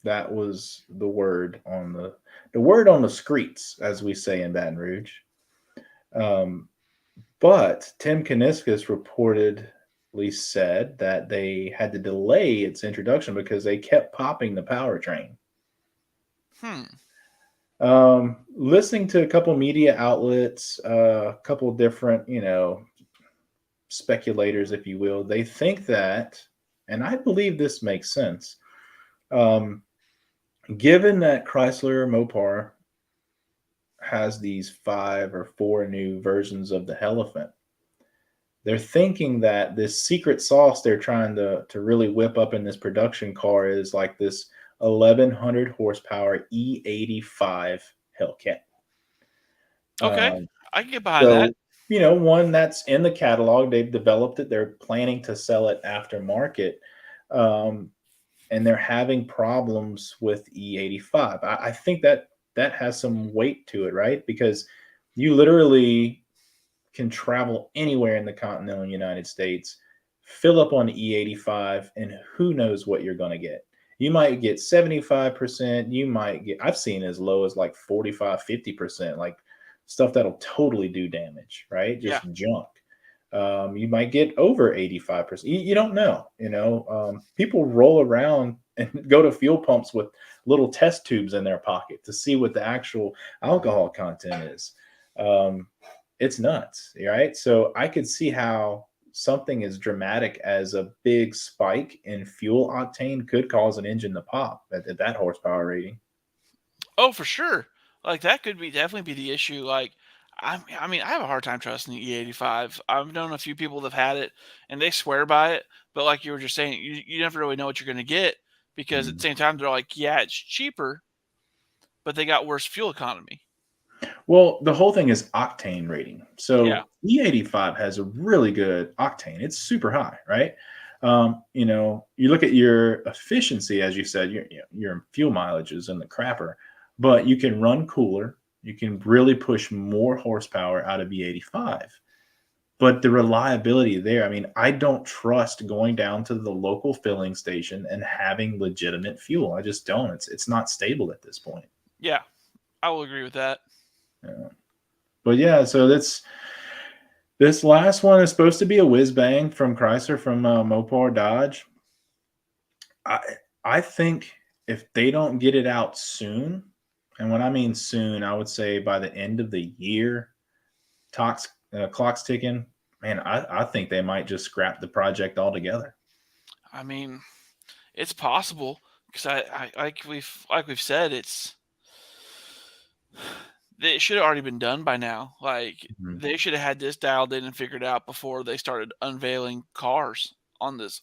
That was the word on the streets, as we say in Baton Rouge. But Tim Kuniskis reportedly said that they had to delay its introduction because they kept popping the powertrain. Listening to a couple media outlets, a couple different, speculators, if you will, they think that, and I believe this makes sense, given that Chrysler Mopar has these 5 or 4 new versions of the Elephant, they're thinking that this secret sauce they're trying to really whip up in this production car is like this 1,100 horsepower E85 Hellcat. Okay. I can get behind that. So, one that's in the catalog, they've developed it. They're planning to sell it aftermarket. And they're having problems with E85. I think that has some weight to it, right? Because you literally can travel anywhere in the continental United States, fill up on E85, and who knows what you're going to get. You might get 75%. You might get, I've seen as low as like 45, 50%, like stuff that'll totally do damage, right? Just junk. You might get over 85%. You don't know, people roll around and go to fuel pumps with little test tubes in their pocket to see what the actual alcohol content is. It's nuts, right? So I could see how something as dramatic as a big spike in fuel octane could cause an engine to pop at that horsepower rating. Oh, for sure. Like that could definitely be the issue. Like I mean, I have a hard time trusting the E85. I've known a few people that've had it and they swear by it, but like you were just saying, you never really know what you're going to get because at the same time they're like, yeah, it's cheaper, but they got worse fuel economy. Well, the whole thing is octane rating. Yeah. So E85 has a really good octane. It's super high, right? You look at your efficiency, as you said, your fuel mileage is in the crapper, but you can run cooler. You can really push more horsepower out of E85. But the reliability there, I mean, I don't trust going down to the local filling station and having legitimate fuel. I just don't. It's not stable at this point. Yeah. I will agree with that. Yeah. But yeah, so this last one is supposed to be a whiz bang from Chrysler from Mopar Dodge. I I think if they don't get it out soon, and when I mean soon, I would say by the end of the year, clock's ticking. Man, I think they might just scrap the project altogether. I mean, it's possible because I like we've said, it should have already been done by now. Like Mhm. they should have had this dialed in and figured out before they started unveiling cars on this.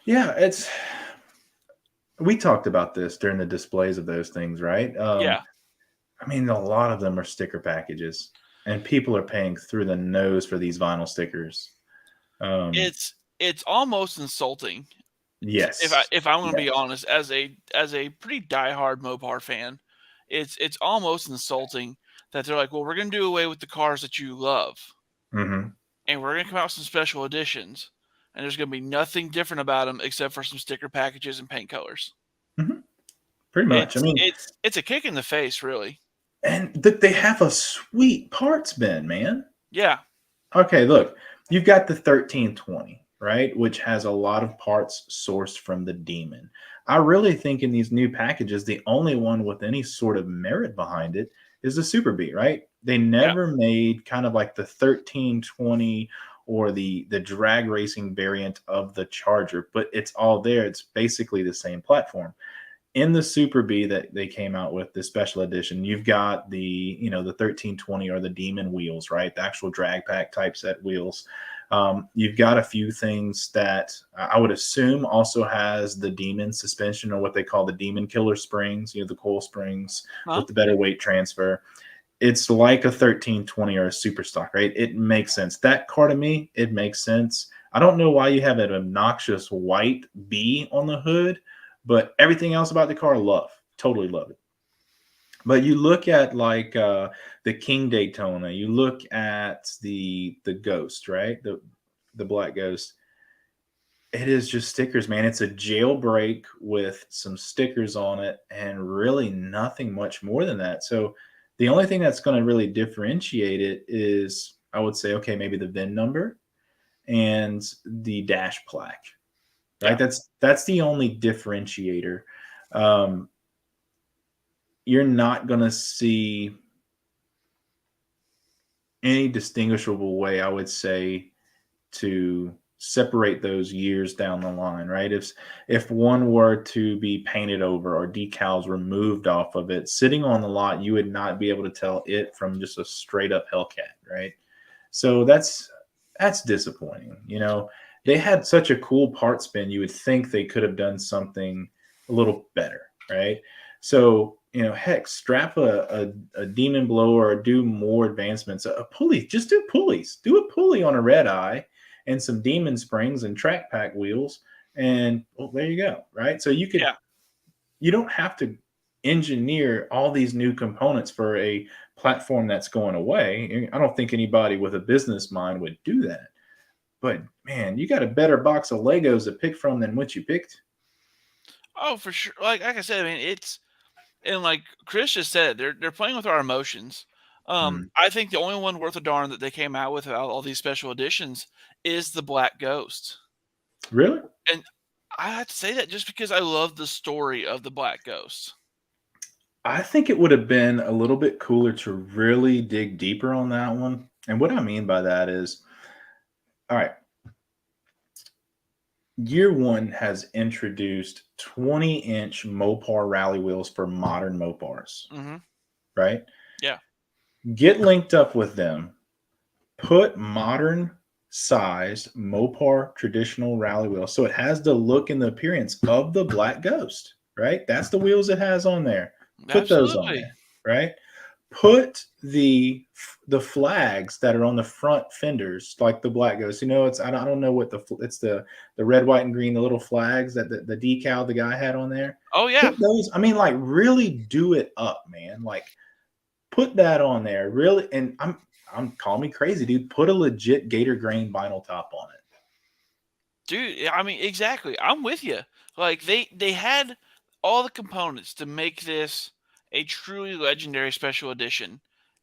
Yeah, we talked about this during the displays of those things, right? Yeah, I mean, a lot of them are sticker packages, and people are paying through the nose for these vinyl stickers. Um, it's almost insulting if I yes, if I'm going to be yes. honest, as a pretty diehard Mopar fan, it's almost insulting that they're like, well, we're going to do away with the cars that you love, Hmm. and we're going to come out with some special editions, and there's going to be nothing different about them except for some sticker packages and paint colors. Hmm. Pretty much. I mean, It's a kick in the face, really. and that they have a sweet parts bin, man. Yeah, Okay, look, you've got the 1320, right? Which has a lot of parts sourced from the Demon. I really think in these new packages, the only one with any sort of merit behind it is the Super B, right? They yeah, never made kind of like the 1320 or the drag racing variant of the Charger, but it's all there. It's basically the same platform in the Super B that they came out with, this special edition. You've got the 1320 or the Demon wheels, right? The actual drag pack type set wheels. You've got a few things that I would assume also has the Demon suspension, or what they call the Demon Killer springs, the coil springs huh? with the better weight transfer. It's like a 1320 or a super stock, right? It makes sense. That car to me, it makes sense. I don't know why you have an obnoxious white B on the hood, but everything else about the car, love, totally love it. But you look at like the King Daytona, you look at the Ghost, right? The Black Ghost. It is just stickers, man. It's a jailbreak with some stickers on it, and really nothing much more than that. So the only thing that's going to really differentiate it is, I would say, okay, maybe the VIN number and the dash plaque, right? Yeah, That's the only differentiator. Um, you're not going to see any distinguishable way, I would say, to separate those years down the line, right? If one were to be painted over or decals removed off of it, sitting on the lot, you would not be able to tell it from just a straight up Hellcat, right? So that's disappointing. They had such a cool part spin. You would think they could have done something a little better, right? So heck, strap a demon blower or do more advancements. A pulley, just do pulleys. Do a pulley on a red eye and some demon springs and track pack wheels, and well, there you go, right? So yeah. you don't have to engineer all these new components for a platform that's going away. I don't think anybody with a business mind would do that. But man, you got a better box of Legos to pick from than what you picked. Oh, for sure. Like I said, I mean, and like Chris just said, they're playing with our emotions. Mm. I think the only one worth a darn that they came out with out of all these special editions is the Black Ghost. Really? And I have to say that just because I love the story of the Black Ghost. I think it would have been a little bit cooler to really dig deeper on that one. And what I mean by that is, all right, year one has introduced 20-inch Mopar rally wheels for modern Mopars, Hmm. right? Yeah, Get linked up with them, put modern sized Mopar traditional rally wheels. So it has the look and the appearance of the Black Ghost, right? That's the wheels it has on there. Put those on absolutely. there, right? put the flags that are on the front fenders, like the Black Ghost. It's I don't know what it's the red, white, and green, the little flags that the decal the guy had on there. Oh yeah, Put those. I mean, like really do it up, man. Like put that on there, really. And I'm call me crazy, dude. Put a legit Gator grain vinyl top on it. dude. I mean, exactly. I'm with you. Like they had all the components to make this a truly legendary special edition,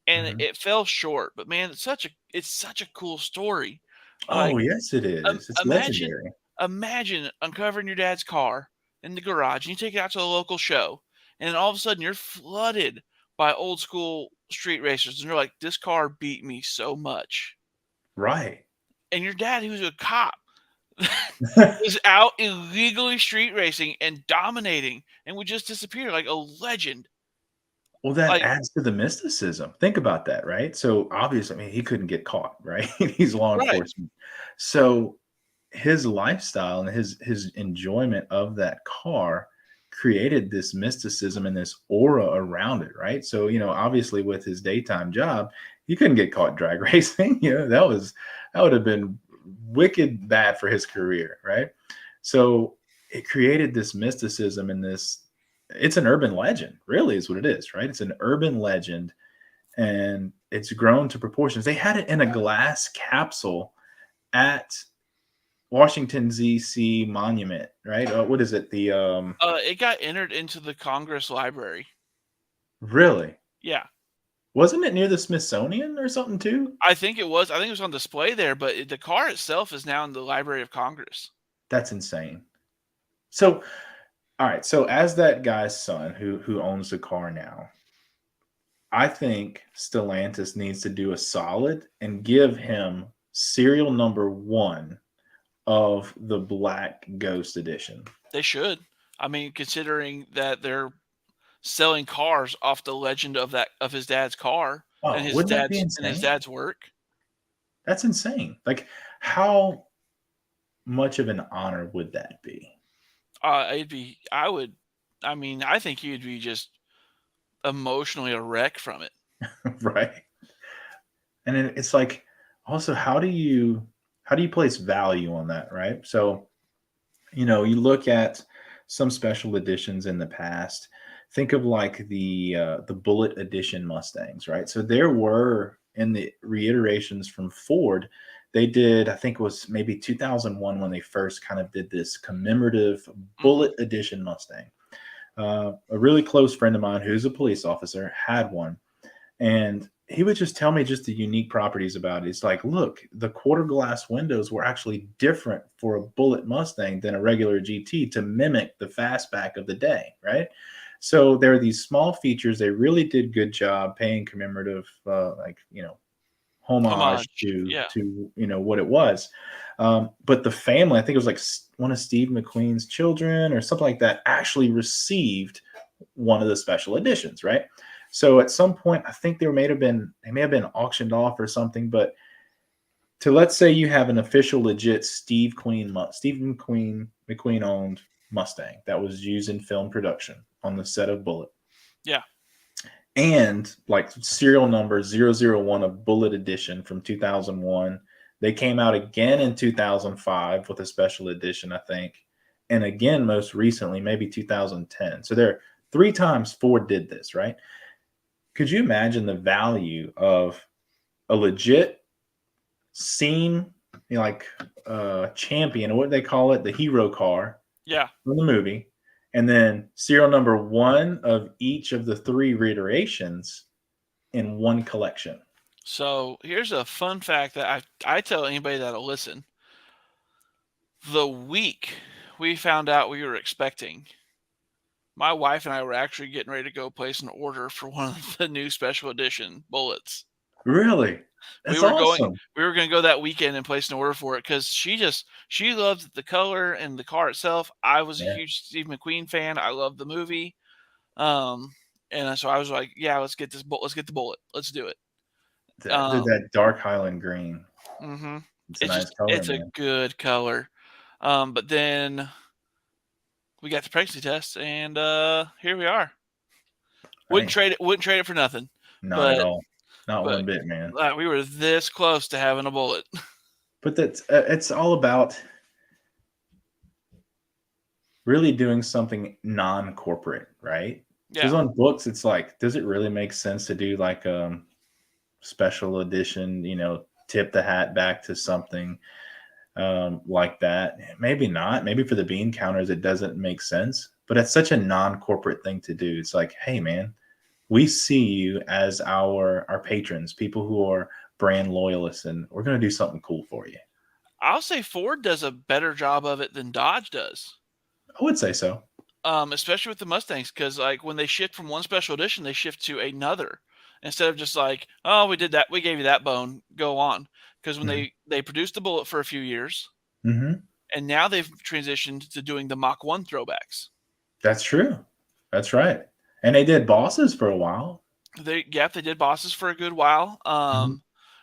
and Mhm. it fell short. But man, it's such a cool story. Oh Like yes, it is. It's imagine legendary. imagine uncovering your dad's car in the garage and you take it out to a local show, and then all of a sudden you're flooded by old school street racers, and you're like, this car beat me so much. Right. And your dad, who's a cop, was out illegally street racing and dominating and would just disappear like a legend. Well, that Like, adds to the mysticism. Think about that, right? So obviously, I mean, he couldn't get caught, right? He's law right. enforcement. So his lifestyle and his enjoyment of that car created this mysticism and this aura around it, right? So, obviously with his daytime job, he couldn't get caught drag racing. That would have been wicked bad for his career, right? So it created this mysticism and it's an urban legend, really is what it is, right? It's an urban legend and it's grown to proportions. They had it in a glass capsule at Washington D.C. Monument, right? What is it? It got entered into the Congress Library. Really? Yeah. Wasn't it near the Smithsonian or something too? I think it was. I think it was on display there, but the car itself is now in the Library of Congress. That's insane. So, all right. So, as that guy's son who owns the car now, I think Stellantis needs to do a solid and give him serial number 1 of the Black Ghost edition. They should. I mean, considering that they're selling cars off the legend of his dad's car Oh, wouldn't that be and his insane? dad's work. That's insane. Like, how much of an honor would that be? It'd be. I would. I mean, I think he would be just emotionally a wreck from it. Right. And it's like, also, how do you place value on that, right? So, you look at some special editions in the past. Think of like the Bullet Edition Mustangs, right? So there were in the reiterations from Ford, they did, I think it was maybe 2001 when they first kind of did this commemorative Bullet Edition Mustang. A really close friend of mine who's a police officer had one, and he would just tell me just the unique properties about it. It's like, look, the quarter glass windows were actually different for a Bullet Mustang than a regular GT to mimic the fastback of the day, right? So there are these small features. They really did good job paying commemorative, homage to Yeah. what it was. But the family, I think it was like one of Steve McQueen's children or something like that, actually received one of the special editions, right? So at some point, I think they may have been auctioned off or something. But let's say you have an official, legit Steve McQueen owned Mustang that was used in film production on the set of Bullet. Yeah. And like serial number 001 of Bullet Edition from 2001. They came out again in 2005 with a special edition, I think. And again, most recently, maybe 2010. So there are 3 times Ford did this, right? Could you imagine the value of a legit scene, champion, or what they call it, the hero car, Yeah, from the movie, and then serial number 1 of each of the 3 reiterations in one collection? So here's a fun fact that I tell anybody that'll listen. The week we found out we were expecting, my wife and I were actually getting ready to go place an order for one of the new special edition Bullets. Really? That's awesome. We were going to go that weekend and place an order for it because she loved the color and the car itself. I was a huge Steve McQueen fan. I loved the movie. And so I was like, yeah, let's get the Bullet. Let's do it. That dark Highland green. Mm-hmm. It's a nice color, it's man. a good color. But then we got the pregnancy test, and here we are. Wouldn't trade it for nothing. Not at but all. Not but one bit, man. we were this close to having a bullet. But that's it's all about really doing something non-corporate, right? Because Yeah, on books, it's like, does it really make sense to do like special edition? Tip the hat back to something like that. Maybe not. Maybe for the bean counters, it doesn't make sense. But it's such a non-corporate thing to do. It's like, hey, man, we see you as our patrons, people who are brand loyalists, and we're going to do something cool for you. I'll say Ford does a better job of it than Dodge does. I would say so. Especially with the Mustangs, because like when they shift from one special edition, they shift to another instead of just like, oh, we did that, we gave you that bone, go on. Because when Hmm. they produced the Bullet for a few years, Hmm. and now they've transitioned to doing the Mach 1 throwbacks. That's true. That's right. And they did bosses for a while. They did Bosses for a good while. Hmm.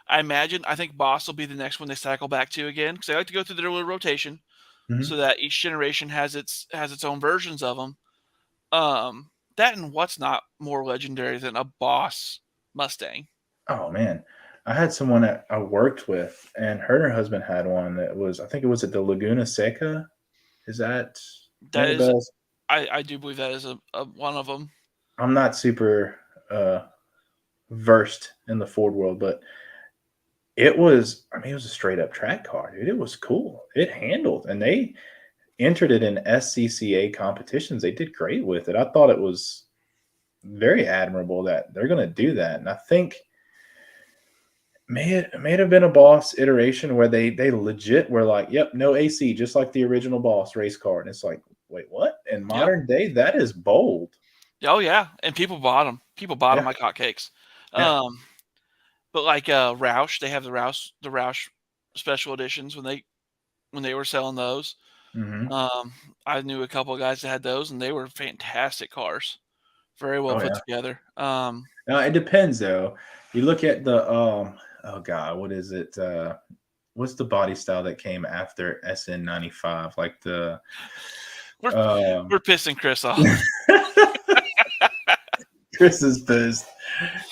I think Boss will be the next one they cycle back to again because they like to go through their little rotation Hmm. so that each generation has its own versions of them. That and what's not more legendary than a Boss Mustang? Oh man, I had someone that I worked with, and her and her husband had one that was, I think it was at the Laguna Seca. Is that That ring a is, bells? I do believe that is a one of them. I'm not super versed in the Ford world, but it was, I mean, it was a straight up track car, dude. It was cool. It handled, and they entered it in SCCA competitions. They did great with it. I thought it was very admirable that they're going to do that. And I think may it have been a Boss iteration where they legit were like, yep, no AC, just like the original Boss race car. And it's like, wait, what? In Yep. modern day, that is bold. Oh yeah, and people bought them. People bought them Yeah. like hotcakes. Yeah. Um, but like Roush, they have the Roush special editions when they were selling those. Hmm. Um, I knew a couple of guys that had those, and they were fantastic cars, very well Oh put yeah. together. Now it depends though. You look at the oh god, what is it? What's the body style that came after SN95? Like the We're um we're pissing Chris off. Chris is pissed.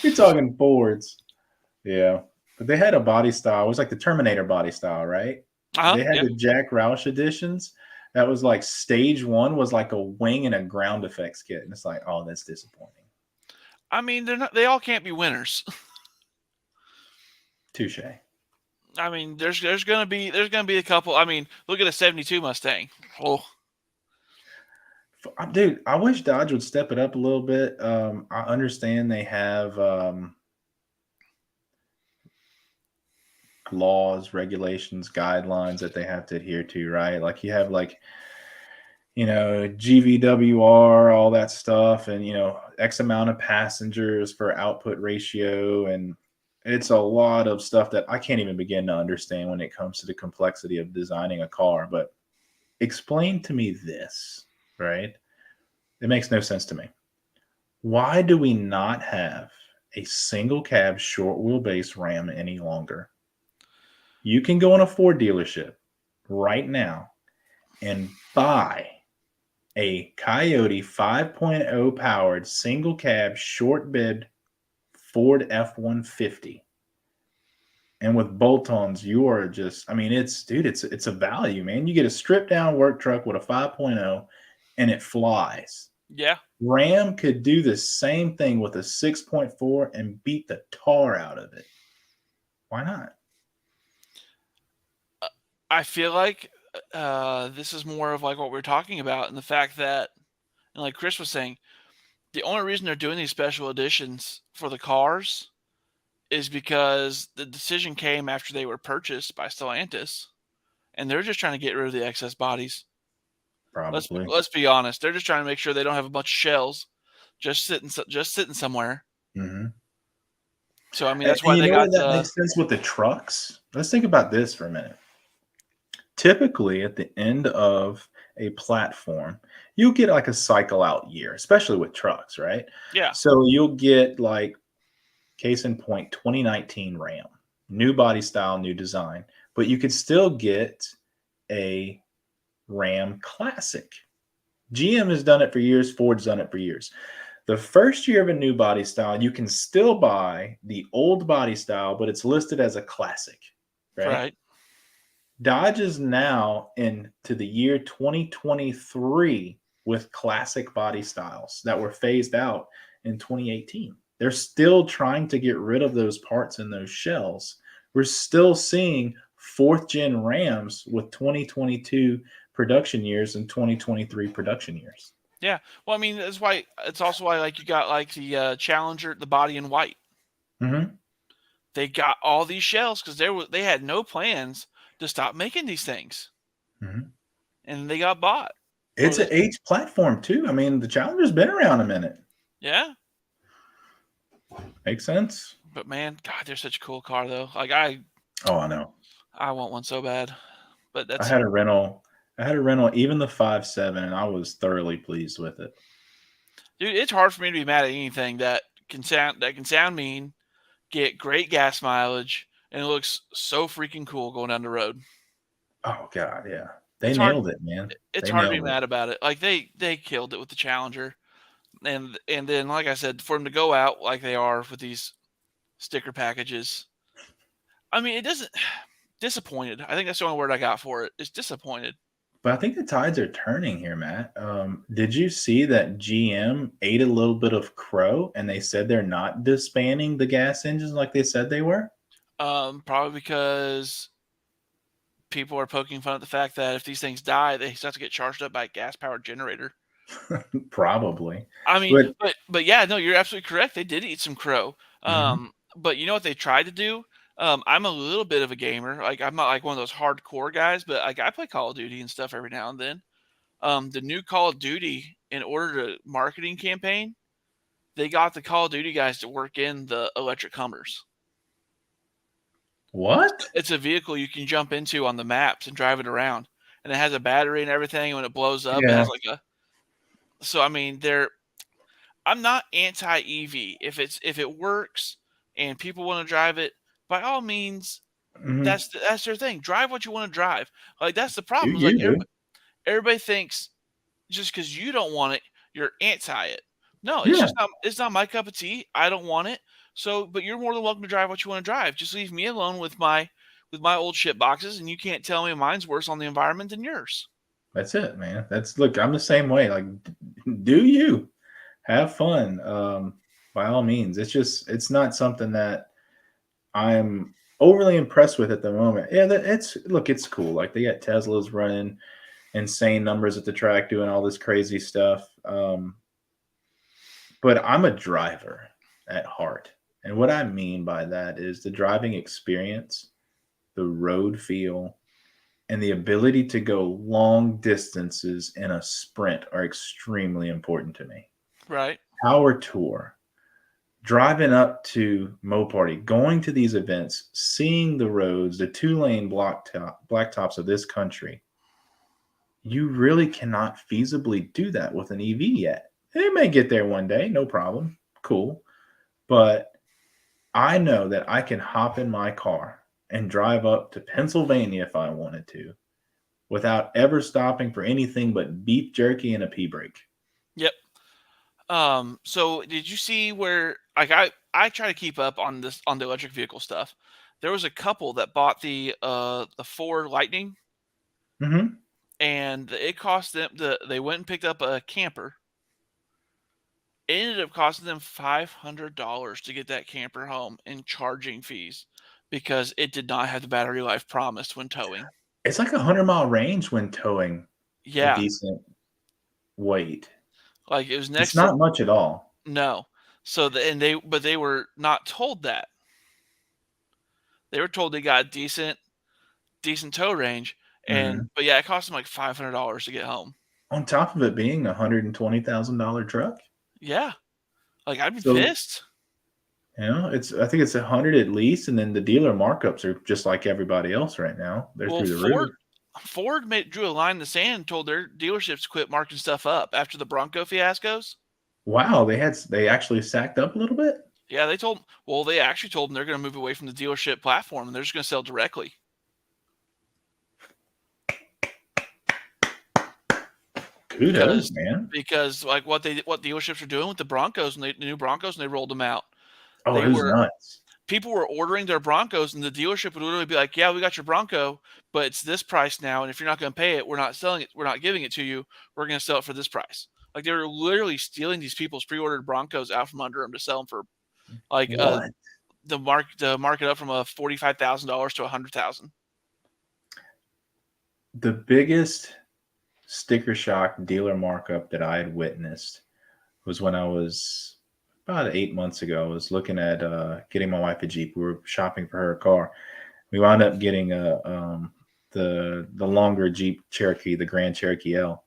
You're talking Fords. Yeah. But they had a body style. It was like the Terminator body style, right? They had Yeah. the Jack Roush editions. That was like stage one was like a wing and a ground effects kit. And it's like, oh, that's disappointing. I mean, they're not. They all can't be winners. Touche. I mean, there's gonna be a couple. I mean, look at a '72 Mustang. Oh, Dude, I wish Dodge would step it up a little bit. I understand they have laws, regulations, guidelines that they have to adhere to, right? Like you have like, GVWR, all that stuff, and X amount of passengers for output ratio, and it's a lot of stuff that I can't even begin to understand when it comes to the complexity of designing a car. But explain to me this, right? It makes no sense to me. Why do we not have a single cab short wheelbase Ram any longer? You can go in a Ford dealership right now and buy a Coyote 5.0 powered single cab short bed Ford F-150. And with bolt-ons, you are just, I mean, it's a value, man. You get a stripped down work truck with a 5.0 and it flies. yeah. Ram could do the same thing with a 6.4 and beat the tar out of it. Why not? I feel like this is more of like what we're talking about, and the fact that, and like Chris was saying, the only reason they're doing these special editions for the cars is because the decision came after they were purchased by Stellantis, and they're just trying to get rid of the excess bodies. Probably. Let's be honest. They're just trying to make sure they don't have a bunch of shells just sitting somewhere. Mm-hmm. So I mean And, that's and why you they know got what that makes sense with the trucks? Let's think about this for a minute. Typically, at the end of a platform, you get like a cycle out year, especially with trucks, right? yeah. So you'll get like, case in point, 2019 Ram, new body style, new design, but you could still get a Ram Classic. GM has done it for years, Ford's done it for years. The first year of a new body style, you can still buy the old body style, but it's listed as a classic, right? Right. Dodge is now into the year 2023 with classic body styles that were phased out in 2018. They're still trying to get rid of those parts in those shells. We're still seeing fourth gen Rams with 2022 production years and 2023 production years. Yeah. Well, I mean, that's why it's also why like you got like the Challenger, the body in white. Mm-hmm. They got all these shells because they had no plans to stop making these things, Mm-hmm. and they got bought. It's an H platform too. I mean, the Challenger's been around a minute. Yeah. Makes sense. But man, God, they're such a cool car though. Like Oh, I know. I want one so bad. But I that's had a rental. Even the 5.7, and I was thoroughly pleased with it. dude, it's hard for me to be mad at anything that can sound mean, get great gas mileage, and it looks so freaking cool going down the road. Oh God, yeah, they It's hard. nailed it, man. It's They hard to be nailed it. mad about it. Like they killed it with the Challenger, and then like I said, for them to go out like they are with these sticker packages. I mean, it doesn't disappointed. I think that's the only word I got for it. It's disappointed. But I think the tides are turning here, Matt. Did you see that GM ate a little bit of crow, and they said they're not disbanding the gas engines like they said they were? Probably because people are poking fun at the fact that if these things die, they have to get charged up by a gas-powered generator. Probably. I mean, but yeah, no, you're absolutely correct. They did eat some crow. But you know what they tried to do? I'm a little bit of a gamer. Like I'm not like one of those hardcore guys, but like I play Call of Duty and stuff every now and then. The new Call of Duty, in order to marketing campaign, they got the Call of Duty guys to work in the electric Hummers. What? It's a vehicle you can jump into on the maps and drive it around, and it has a battery and everything. And when it blows up, it Yeah. has like a. So I mean, I'm not anti EV. If it works and people want to drive it, by all means, Mhm. that's their thing. Drive what you want to drive. Like that's the Do problem. Is you like do? everybody thinks just because you don't want it, you're anti it. No, Yeah. it's not my cup of tea. I don't want it. So, but you're more than welcome to drive what you want to drive. Just leave me alone with my old shit boxes, and you can't tell me mine's worse on the environment than yours. That's it, man. Look, I'm the same way. Like, do you have fun? By all means. It's not something that I'm overly impressed with at the moment. Yeah, it's cool. Like they got Teslas running insane numbers at the track, doing all this crazy stuff. But I'm a driver at heart. And what I mean by that is the driving experience, the road feel, and the ability to go long distances in a sprint are extremely important to me. Right. Power tour, driving up to Mo Party, going to these events, seeing the roads, the 2-lane blacktops of this country. You really cannot feasibly do that with an EV yet. It may get there one day, no problem. Cool. But I know that I can hop in my car and drive up to Pennsylvania if I wanted to without ever stopping for anything but beef jerky and a pee break. Yep. So did you see where like I try to keep up on the electric vehicle stuff. There was a couple that bought the Ford Lightning, Mm-hmm. and it cost them they went and picked up a camper. It ended up costing them $500 to get that camper home in charging fees because it did not have the battery life promised when towing. It's like 100-mile range when towing a Yeah, decent weight. like it was It's next not to much at all. no. So but they were not told that. They were told they got decent tow range, Mm-hmm. but yeah, it cost them like $500 to get home. On top of it being a $120,000 truck. Yeah, like I'd be So, pissed. I think it's 100 at least, and then the dealer markups are just like everybody else right now. They're Well, through the roof. Ford drew a line in the sand and told their dealerships to quit marking stuff up after the Bronco fiascos. Wow, they actually sacked up a little bit. Yeah, they actually told them they're going to move away from the dealership platform and they're just going to sell directly. Kudos, because man. like what dealerships are doing with the Broncos and the new Broncos and they rolled them out. Oh, They it was were nuts. People were ordering their Broncos and the dealership would literally be like, "Yeah, we got your Bronco, but it's this price now, and if you're not going to pay it, we're not selling it. We're not giving it to you. We're going to sell it for this price." Like they were literally stealing these people's pre-ordered Broncos out from under them to sell them for like What? the market up from a $45,000 to $100,000. The biggest sticker shock dealer markup that I had witnessed was when I was about 8 months ago. I was looking at getting my wife a Jeep. We were shopping for her a car. We wound up getting the longer Jeep Cherokee, the Grand Cherokee L.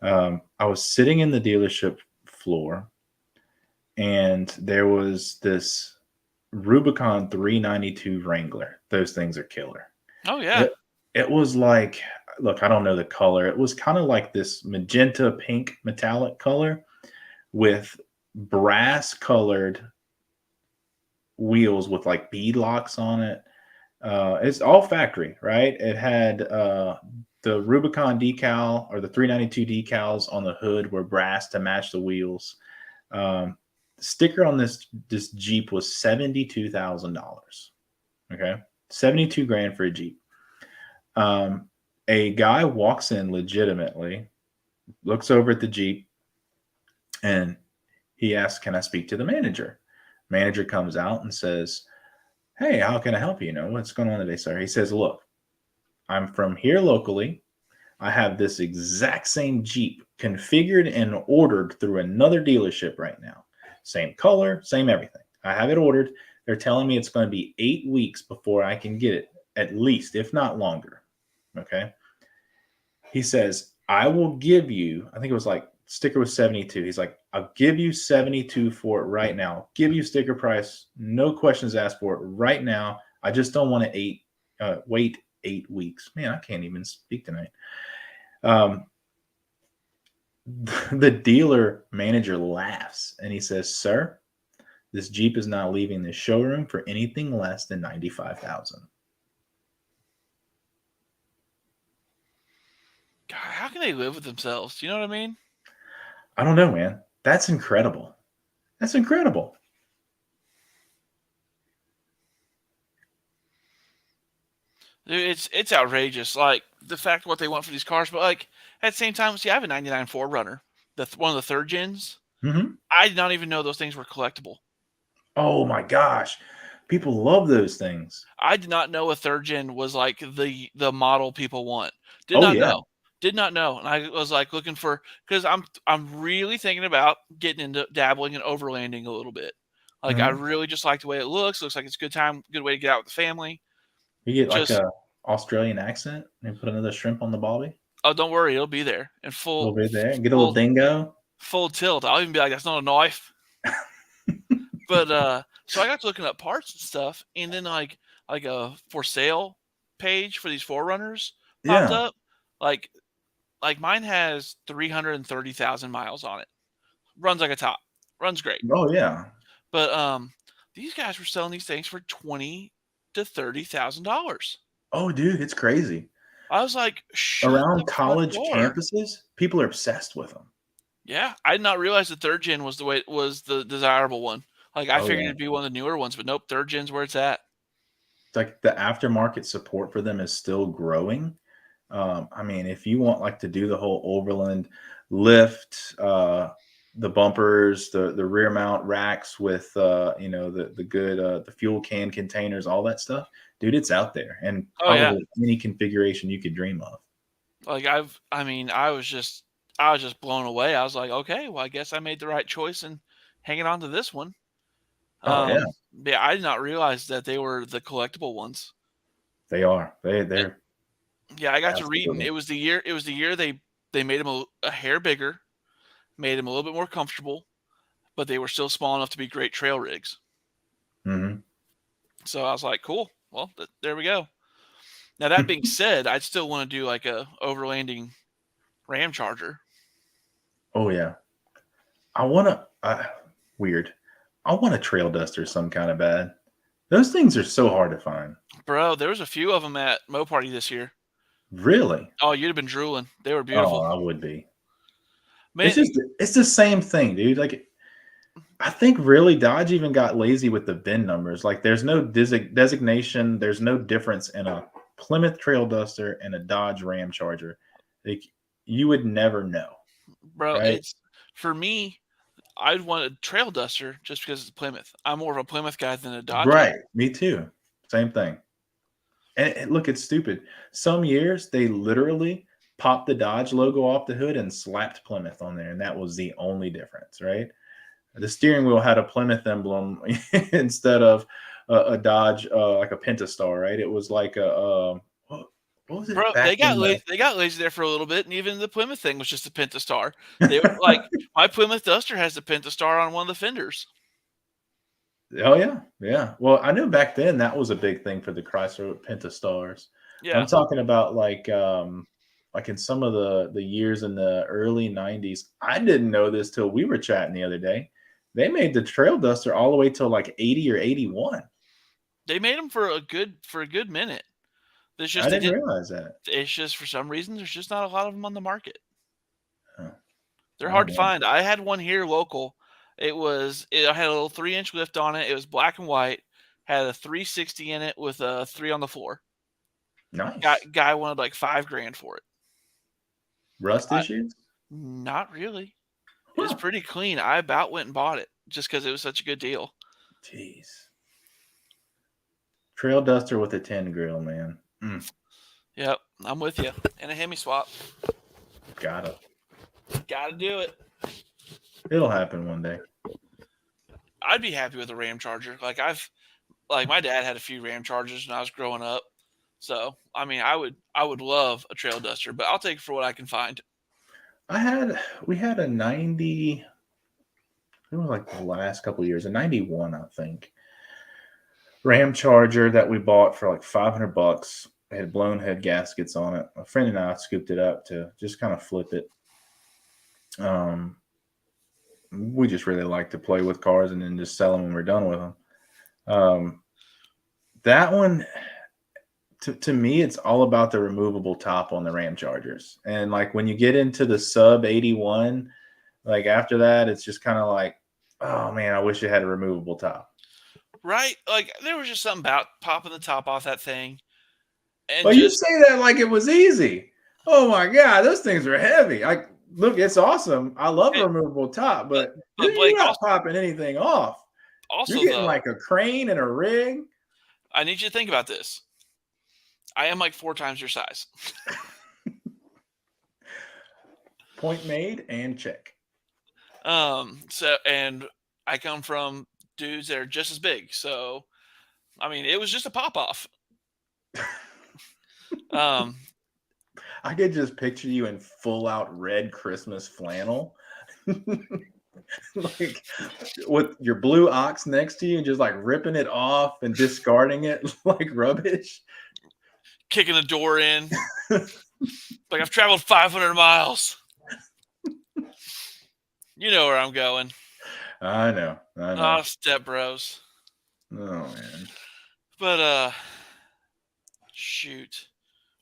I was sitting in the dealership floor, and there was this Rubicon 392 Wrangler. Those things are killer. Oh yeah, It was like, look, I don't know the color. It was kind of like this magenta pink metallic color with brass colored wheels with like bead locks on it. It's all factory, right? It had the Rubicon decal, or the 392 decals on the hood were brass to match the wheels. The sticker on this Jeep was $72,000. Okay, 72 grand for a Jeep. A guy walks in legitimately, looks over at the Jeep, and he asks, "Can I speak to the manager?" Manager comes out and says, "Hey, how can I help you? What's going on today, sir?" He says, "Look, I'm from here locally. I have this exact same Jeep configured and ordered through another dealership right now. Same color, same everything. I have it ordered. They're telling me it's going to be 8 weeks before I can get it, at least, if not longer." Okay. He says, "I will give you," I think it was like, sticker was 72. He's like, "I'll give you 72 for it right now. I'll give you sticker price. No questions asked for it right now. I just don't want to wait 8 weeks." Man, I can't even speak tonight. The dealer manager laughs and he says, "Sir, this Jeep is not leaving the showroom for anything less than $95,000. God, how can they live with themselves? Do you know what I mean? I don't know, man. That's incredible. That's incredible. Dude, it's outrageous. Like the fact what they want for these cars, but like at the same time, see, I have a '99 4Runner, one of the third gens. Mm-hmm. I did not even know those things were collectible. Oh my gosh. People love those things. I did not know a third gen was like the model people want. Did Oh not yeah. know. Did not know. And I was like looking for, because I'm really thinking about getting into dabbling and overlanding a little bit. Like I Mm-hmm. really just like the way it looks. Looks like it's a good way to get out with the family. You get like Just a Australian accent and put another shrimp on the bobby. oh, don't worry, it'll be there in A little bit there. Get a little full dingo. full tilt. I'll even be like, that's not a knife. But so I got to looking up parts and stuff, and then like a for sale page for these forerunners popped Yeah. up. Like mine has 330,000 miles on it. Runs like a top. Runs great. Oh yeah. But these guys were selling these things for $20,000 to $30,000. Oh dude, it's crazy. I was like, shut the Around front college door. campuses, people are obsessed with them. Yeah, I did not realize the third gen was the desirable one. Like I Oh figured yeah. it'd be one of the newer ones, but nope, third gen's where it's at. It's like the aftermarket support for them is still growing. I mean, if you want like to do the whole overland lift, the bumpers, the rear mount racks with the good the fuel can containers, all that stuff, dude, it's out there, and Oh yeah. probably any configuration you could dream of. Like I was just blown away. I was like, okay, well I guess I made the right choice in hanging on to this one. Oh yeah, Yeah, I did not realize that they were the collectible ones. they are. And, They're yeah, I got to reading. absolutely. It was the year. It was the year they made them a hair bigger, made them a little bit more comfortable, but they were still small enough to be great trail rigs. Mm-hmm. So I was like, cool. Well, there we go. Now that being said, I'd still want to do like a overlanding Ram Charger. Oh yeah, I want to. Weird. I want a trail duster some kind of bad. Those things are so hard to find. Bro, there was a few of them at Mo Party this year. Really? Oh, you'd have been drooling. They were Oh, beautiful. I would be. Man, it's the same thing, dude. Like, I think really Dodge even got lazy with the VIN numbers. Like, there's no designation. There's no difference in a Plymouth Trail Duster and a Dodge Ram Charger. Like, you would never know, bro, right? it's for me. I'd want a trail duster just because it's Plymouth. I'm more of a Plymouth guy than a Dodge guy. Right. Me too. Same thing. And look, it's stupid. Some years they literally popped the Dodge logo off the hood and slapped Plymouth on there, and that was the only difference, right? The steering wheel had a Plymouth emblem instead of a Dodge, like a Pentastar, right? It was like what was it Bro, back they got in the? lazy. They got lazy there for a little bit, and even the Plymouth thing was just a Pentastar. They were like my Plymouth Duster has the Pentastar on one of the fenders. Oh yeah, yeah. Well, I knew back then that was a big thing for the Chrysler Pentastars. But I'm Yeah, talking about like in some of the years in the early '90s. I didn't know this till we were chatting the other day. They made the Trail Duster all the way till like 80 or 81. they made them for a good minute. It's I just they didn't didn't. realize that. It's just for some reason there's just not a lot of them on the market. Oh, They're oh hard to man, find. I had one here local. I had a little 3-inch lift on it. It was black and white. Had a 360 in it with a 3 on the floor. Guy, nice. guy wanted like $5,000 for it. Rust I, issues? Not really. It's Huh. pretty clean. I about went and bought it just because it was such a good deal. Jeez. Trail Duster with a 10 grill, man. Mm, Yep, I'm with you. And a Hemi swap. gotta. Got to do it. It'll happen one day. I'd be happy with a Ram Charger. Like my dad had a few Ram Chargers when I was growing up. So I mean, I would love a Trail Duster, but I'll take it for what I can find. We had a 90. It was like the last couple of years, a 91, I think. Ram Charger that we bought for like $500. It had blown head gaskets on it. A friend and I scooped it up to just kind of flip it. We just really like to play with cars and then just sell them when we're done with them. That one, to me, it's all about the removable top on the Ram Chargers. And like when you get into the sub 81, like after that, it's just kind of like, oh man, I wish it had a removable top. Right? Like there was just something about popping the top off that thing and Well, you just say that like it was easy. Oh my god, those things are heavy. Like, look, it's awesome. I love a hey, removable top, but but but you're Blake not popping anything off. You're also getting though, like a crane and a rig. I need you to think about this. I am like 4 times your size. Point made and check. So and I come from dudes that are just as big. So I mean, it was just a pop off. Um, I could just picture you in full out red Christmas flannel. Like with your blue ox next to you and just like ripping it off and discarding it like rubbish. kicking the door in. Like I've traveled 500 miles. You know where I'm going. I know. Oh, step bros. Oh man. But shoot.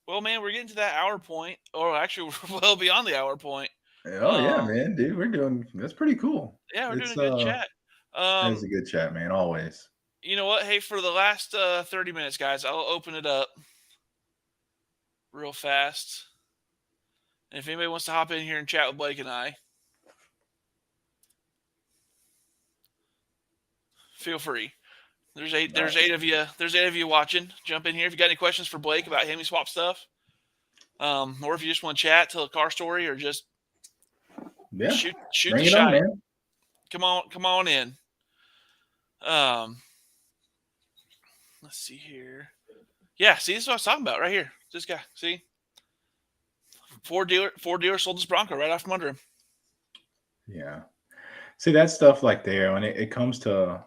Well, man, we're getting to that hour point, or actually, we're well beyond the hour point. Oh yeah, Um, man, dude, we're doing that's pretty cool. yeah, we're doing It's a good chat. that is Um, a good chat, man. Always. you know what? Hey, for the last 30 minutes, guys, I'll open it up real fast. And if anybody wants to hop in here and chat with Blake and I, feel free. There's eight of you. There's 8 of you watching. Jump in here if you got any questions for Blake about Hemi swap stuff, or if you just want to chat, tell a car story, or just Yeah, shoot bring the it on, shite. man. Come on in. Um, let's see here. Yeah, see, this is what I was talking about right here. This guy, see, Ford dealer sold his Bronco right out from under him. Yeah. See that stuff like there when it comes to.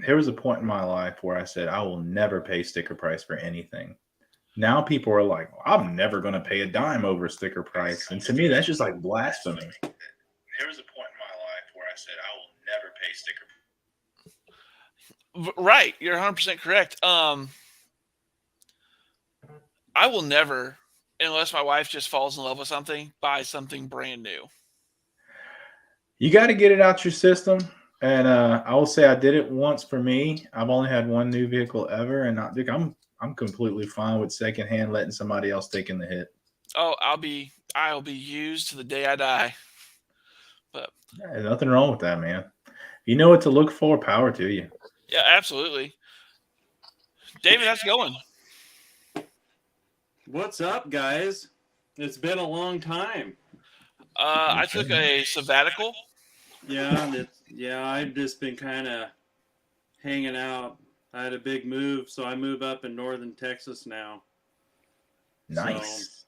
There was a point in my life where I said I will never pay sticker price for anything. Now people are like, well, I'm never going to pay a dime over sticker price, and to me that's just like blasphemy. There was a point in my life where I said I will never pay sticker. Right, you're 100% correct. I will never, unless my wife just falls in love with something, buy something brand new. You got to get it out your system. And I will say I did it once for me. I've only had one new vehicle ever, and I'm completely fine with secondhand letting somebody else taking the hit. Oh, I'll be used to the day I die. But There's nothing wrong with that, man. You know what to look for. Power to you. yeah, absolutely. David, how's it going? What's up, guys? It's been a long time. I took a sabbatical. Yeah, I've just been kind of hanging out. I had a big move, so I move up in northern Texas now. Nice.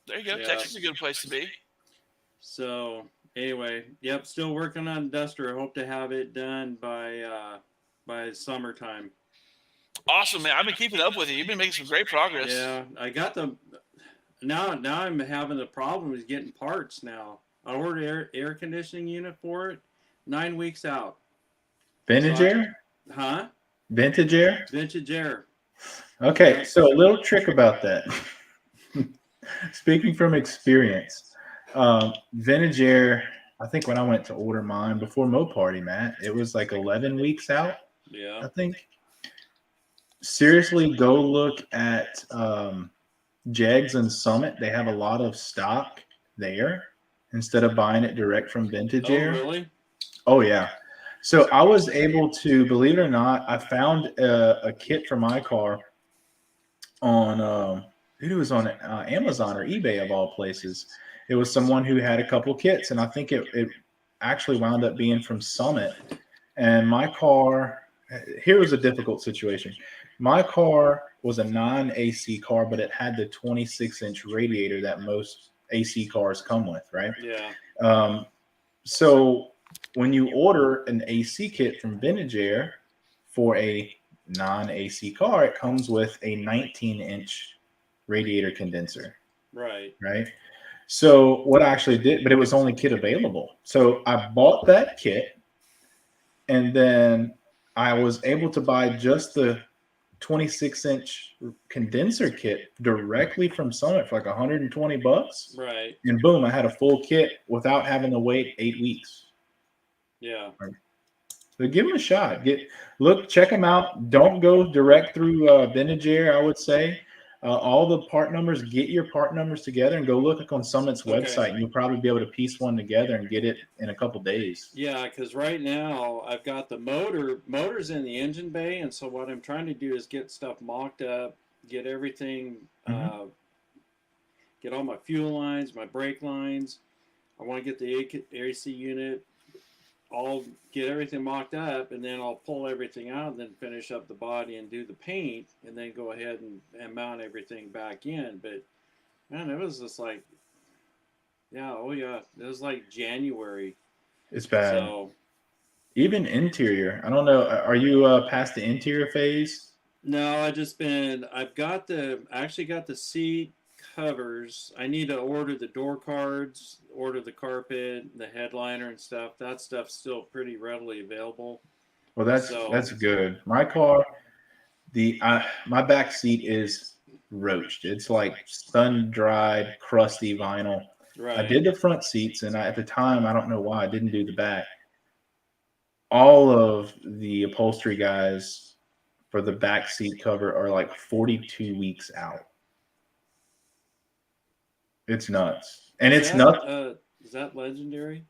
There you go. Yeah. Texas is a good place to be. So anyway, yep, still working on Duster. I hope to have it done by summertime. Awesome, man. I've been keeping up with you. You've been making some great progress. Yeah, I got the now I'm having the problem with getting parts now. I ordered air conditioning unit for it, 9 weeks out. Vintage air? Huh? Vintage air? Vintage air. Okay, so a little trick about that. Speaking from experience, vintage air, I think when I went to order mine before Mo Party, Matt, it was like 11 weeks out, Yeah. I think. Seriously, go look at Jegs and Summit. They have a lot of stock there instead of buying it direct from Vintage Air. Really? Oh, yeah. So I was able to, believe it or not, I found a kit for my car on, it was on Amazon or eBay of all places. It was someone who had a couple kits, and I think it actually wound up being from Summit. And my car, here was a difficult situation. My car was a non-AC car, but it had the 26-inch radiator that most AC cars come with, right? Yeah. So when you order an AC kit from Vintage Air for a non-AC car, it comes with a 19-inch radiator condenser. Right. Right. So what I actually did, but it was only kit available. So I bought that kit, and then I was able to buy just the 26-inch condenser kit directly from Summit for like $120. Right. And boom, I had a full kit without having to wait 8 weeks. Yeah. So give them a shot. Check them out. Don't go direct through Vintage Air, I would say. All the part numbers, get your part numbers together and go look on Summit's website, and you'll probably be able to piece one together and get it in a couple days. Yeah, because right now I've got the motors in the engine bay, and so what I'm trying to do is get stuff mocked up, get everything, get all my fuel lines, my brake lines. I want to get the AC unit, I'll get everything mocked up, and then I'll pull everything out and then finish up the body and do the paint, and then go ahead and mount everything back in. But man, it was just like, it was like January. It's bad. So even interior. I don't know. Are you past the interior phase? no, I actually got the seat covers. I need to order the door cards, order the carpet, the headliner and stuff. That stuff's still pretty readily available. Well, that's good. My car, my back seat is roached. It's like sun-dried, crusty vinyl. Right. I did the front seats, and at the time, I don't know why I didn't do the back. All of the upholstery guys for the back seat cover are like 42 weeks out. It's nuts. And it's nuts. Is that legendary?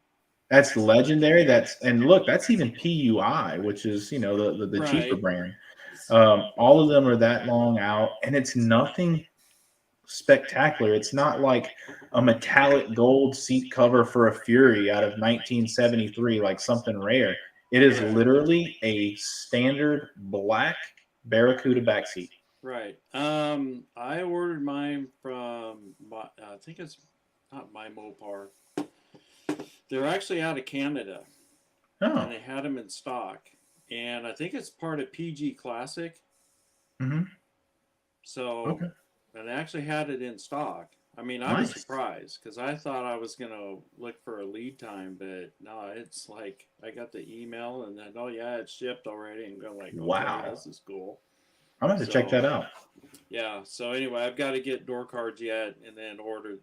That's legendary. That's even PUI, which is, the Right. cheaper brand. All of them are that long out, and it's nothing spectacular. It's not like a metallic gold seat cover for a Fury out of 1973, like something rare. It is literally a standard black Barracuda back seat. Right. I ordered mine from, I think it's not my Mopar. They're actually out of Canada. Oh. And they had them in stock. And I think it's part of PG Classic. Mm-hmm. So, okay. And they actually had it in stock. I mean, I was surprised because I thought I was going to look for a lead time, but no, it's like I got the email and then, oh yeah, it's shipped already. And go like, okay, wow, this is cool. I'm gonna have to check that out. Yeah. So anyway, I've got to get door cards yet, and then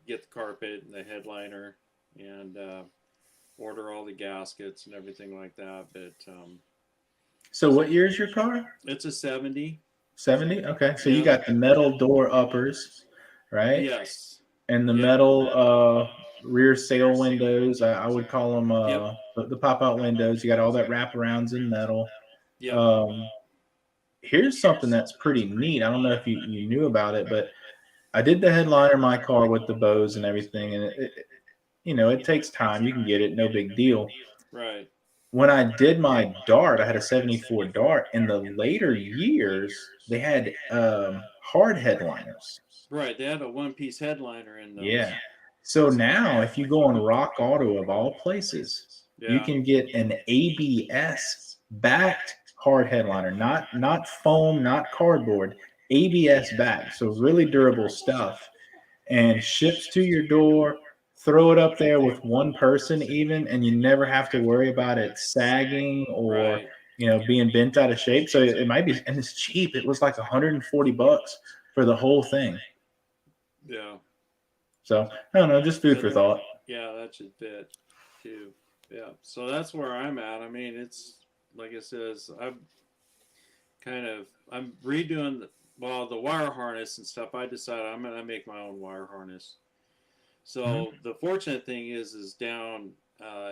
get the carpet and the headliner, and order all the gaskets and everything like that. But So what year is your car? it's a 70. 70? Okay. So you Yeah. got the metal door uppers, right? Yes. And the Yep. metal rear sail windows. I would call them Yep. the pop out windows. You got all that wraparounds in metal. Yep. Here's something that's pretty neat. I don't know if you knew about it, but I did the headliner in my car with the bows and everything, and it takes time. You can get it, no big deal. Right. When I did my Dart, I had a 74 Dart. In the later years, they had hard headliners. Right. They had a one-piece headliner in those. Yeah. So now, if you go on Rock Auto of all places, you Yeah. can get an ABS backed hard headliner, not foam, not cardboard, ABS backed. So really durable stuff, and ships to your door. Throw it up there with one person even, and you never have to worry about it sagging or Right. being bent out of shape. So it might be, and it's cheap. It was like $140 for the whole thing. Yeah. So I don't know, just food for thought. Yeah, that should fit too. Yeah. So that's where I'm at. I mean, it's like it says, I'm redoing the wire harness and stuff. I decided I'm gonna make my own wire harness. So the fortunate thing is down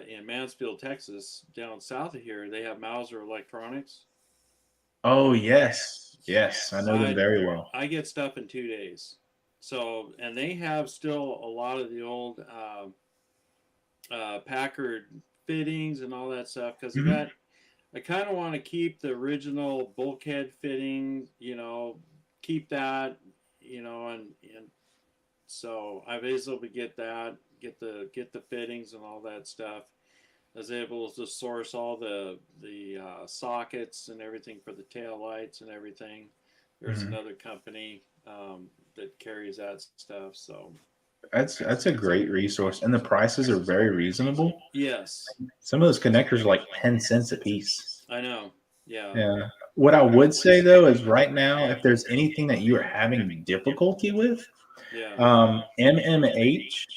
in Mansfield, Texas, down south of here, they have Mauser Electronics. Oh yes, I know them very well. I get stuff in 2 days. So, and they have still a lot of the old Packard fittings and all that stuff because I kind of want to keep the original bulkhead fitting, keep that, and so I was able to get that, get the fittings and all that stuff. I was able to source all the sockets and everything for the tail lights and everything. There's another company that carries that stuff. So that's a great resource, and the prices are very reasonable. yes, Some of those connectors are like 10 cents a piece. I know. Yeah. Yeah. What I would say though is right now, if there's anything that you are having difficulty with, MMH,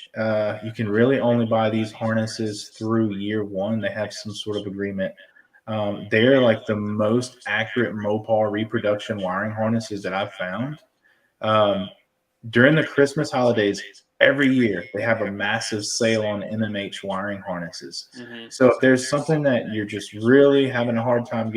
you can really only buy these harnesses through year one. They have some sort of agreement. They're like the most accurate Mopar reproduction wiring harnesses that I've found. During the Christmas holidays, every year they have a massive sale on MMH wiring harnesses. So if there's something that you're just really having a hard time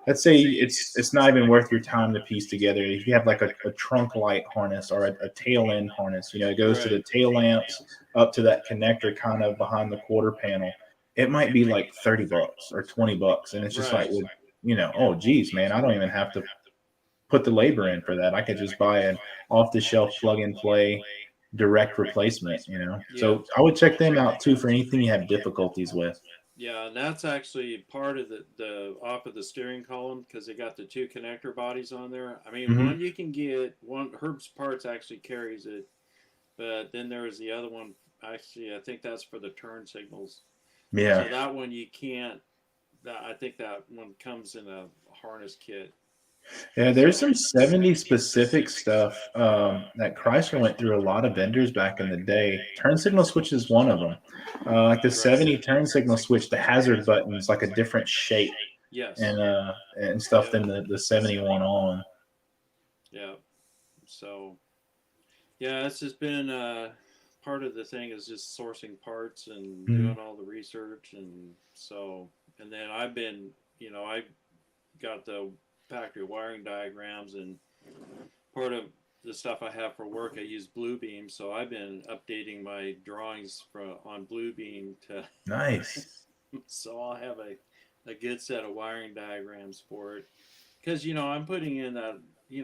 let's say it's not even worth your time to piece together. If you have like a trunk light harness or a tail end harness, it goes to the tail lamps up to that connector kind of behind the quarter panel. It might be like $30 or $20, and it's just like, oh geez, man, I don't even have to put the labor in for that. I could just buy an off the shelf plug and play direct replacement. So I would check them out too for anything you have difficulties with. Yeah, and that's actually part of the off of the steering column because they got the two connector bodies on there. I mean, one you can get, one Herb's Parts actually carries it, but then there's the other one. Actually, I think that's for the turn signals. Yeah. So that one you can't. I think that one comes in a harness kit. Yeah, there's some 70 specific stuff that Chrysler went through a lot of vendors back in the day. Turn signal switch is one of them. Like the 70 turn signal switch, the hazard button is like a different shape. Yes. And stuff than the 71 on. Yeah. So, yeah, it's just been part of the thing is just sourcing parts and doing all the research. And so, and then I've been, I got the factory wiring diagrams, and part of the stuff I have for work I use Bluebeam, so I've been updating my drawings on Bluebeam to nice. So I'll have a good set of wiring diagrams for it because I'm putting in that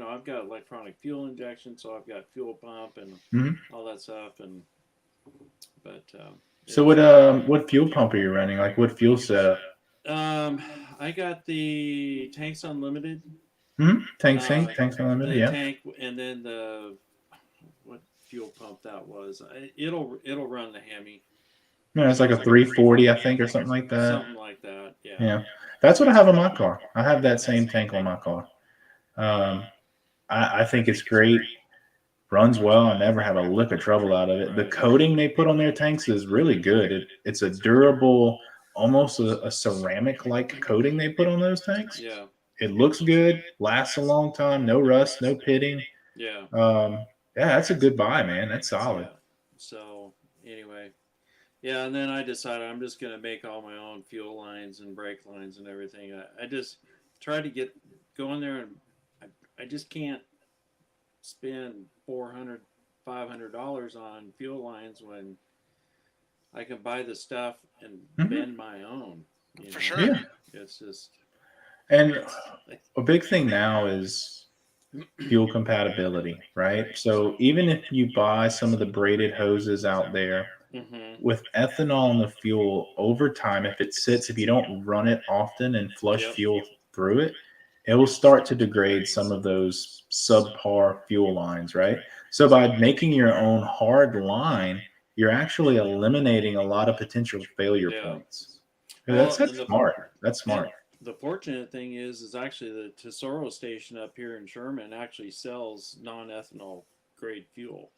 I've got electronic fuel injection, so I've got fuel pump and all that stuff, so what fuel pump are you running? Like what fuel setup? I got the Tanks Unlimited. Tanks Unlimited, yeah. Tank, and then what fuel pump that was. It'll run the Hemi. No, it's like a 340, I think, or something like that. Something like that, yeah. Yeah, that's what I have on my car. I have that same tank on my car. Um, I think it's great. Runs well. I never have a lick of trouble out of it. The coating they put on their tanks is really good. It's a durable, almost a ceramic like coating they put on those tanks. Yeah. It looks good, lasts a long time, no rust, no pitting. Yeah. Yeah, that's a good buy, man. That's solid. Yeah. So anyway, yeah, and then I decided I'm just gonna make all my own fuel lines and brake lines and everything. I just try to go in there, and I just can't spend $400, $500 on fuel lines when I can buy the stuff and bend my own. For sure. Yeah. It's just. And a big thing now is fuel compatibility, right? So even if you buy some of the braided hoses out there, with ethanol in the fuel, over time, if you don't run it often and flush fuel through it, it will start to degrade some of those subpar fuel lines, right? So by making your own hard line, you're actually eliminating a lot of potential failure points. That's smart. That's smart. The fortunate thing is actually the Tesoro station up here in Sherman actually sells non-ethanol grade fuel.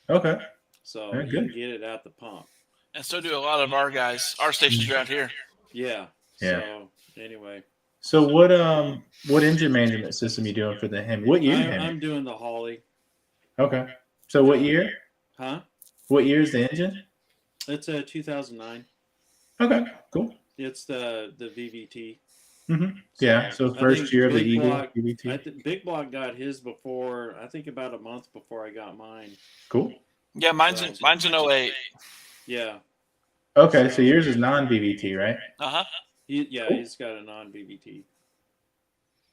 Okay. So you can get it at the pump. And so do a lot of our guys, our stations around here. Yeah. Yeah. So anyway. So what engine management system are you doing for the Hemi? What year? I'm doing the Holly. Okay. So what year? Huh? What year is the engine? It's a 2009. Okay, cool. It's the VVT. Yeah. So first year of the Eagle VVT. Big Block got his before. I think about a month before I got mine. Cool. Yeah, mine's an 08. Yeah. Okay, so yours is non-VVT, right? He's got a non-VVT.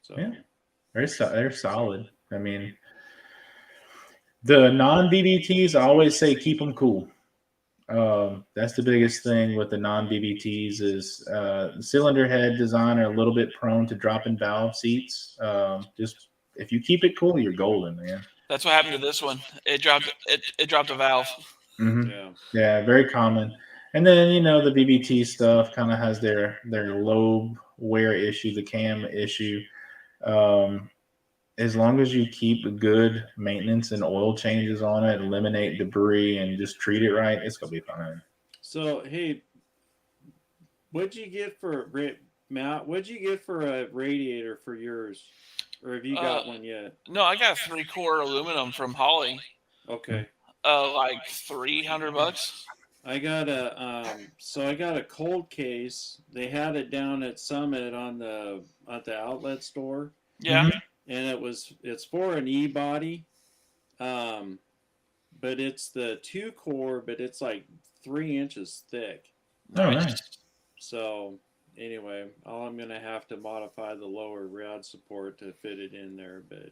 So yeah, they're solid. I mean, the non-VVTs, I always say keep them cool. That's the biggest thing with the non-VVTs is the cylinder head design are a little bit prone to dropping valve seats. Just if you keep it cool, you're golden, man. That's what happened to this one. It dropped a valve. Yeah, very common. And then the VVT stuff kind of has their lobe wear issue, the cam issue. As long as you keep good maintenance and oil changes on it, eliminate debris, and just treat it right, it's gonna be fine. So hey, what'd you get for Matt? What'd you get for a radiator for yours, or have you got one yet? No, I got a 3-core aluminum from Holly. Okay. Like $300. I got a cold case. They had it down at Summit at the outlet store. Yeah. And it's for an E-body, but it's the 2-core, but it's like 3 inches thick. Oh, nice. So anyway, I'm gonna have to modify the lower rod support to fit it in there, but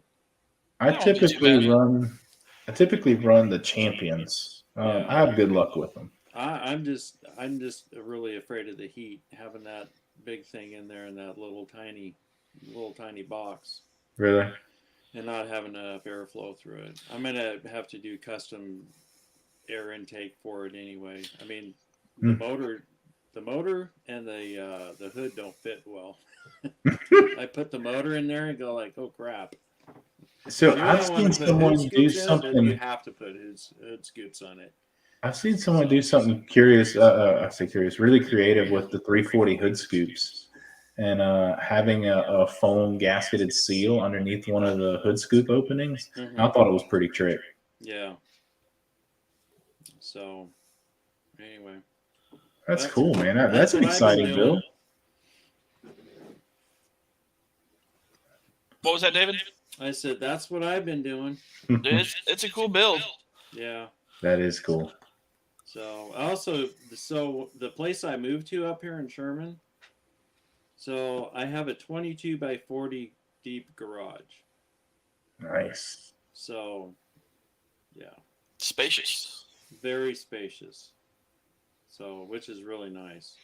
I typically run the Champions. I have good luck with them. I'm just really afraid of the heat, having that big thing in there in that little tiny box. Really? And not having enough airflow through it. I'm gonna have to do custom air intake for it anyway. I mean, the motor and the hood don't fit well. I put the motor in there and go like, oh crap. So I've seen someone do something. You have to put hood scoops on it. I've seen someone do something curious. I say curious, really creative with the 340 hood scoops. And having a foam gasketed seal underneath one of the hood scoop openings. I thought it was pretty trick. Yeah. So, anyway. That's cool, man. That's an exciting build. What was that, David? I said, that's what I've been doing. It's a cool build. Yeah. That is cool. So, the place I moved to up here in Sherman, so I have a 22 by 40 deep garage. Nice. So, yeah. Spacious. Very spacious. So, which is really nice.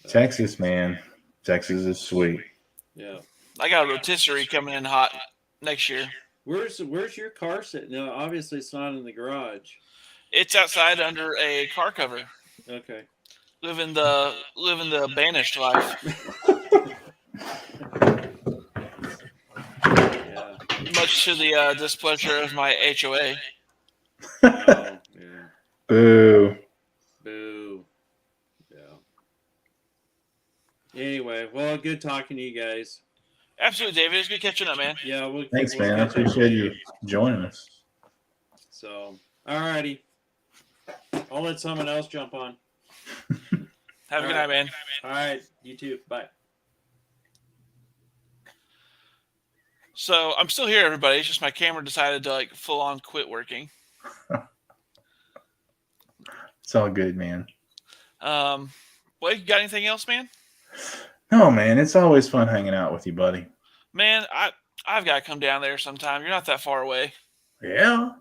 Texas, man. Texas is sweet. Yeah. I got a rotisserie coming in hot next year. Where's your car sitting? No, obviously it's not in the garage. It's outside under a car cover. Okay. Living the banished life. much to the displeasure of my HOA. Oh, yeah. Boo. Boo. Yeah. Anyway, well, good talking to you guys. Absolutely, David. It's good catching up, man. Yeah, Thanks, we'll man. I catch up appreciate later. you joining us. So, alrighty. I'll let someone else jump on. Have a good night, man. All right, you too. Bye. So I'm still here, everybody. It's just my camera decided to like full on quit working. It's all good, man. Blake, you got anything else, man? No, man. It's always fun hanging out with you, buddy. Man, I've got to come down there sometime. You're not that far away. Yeah.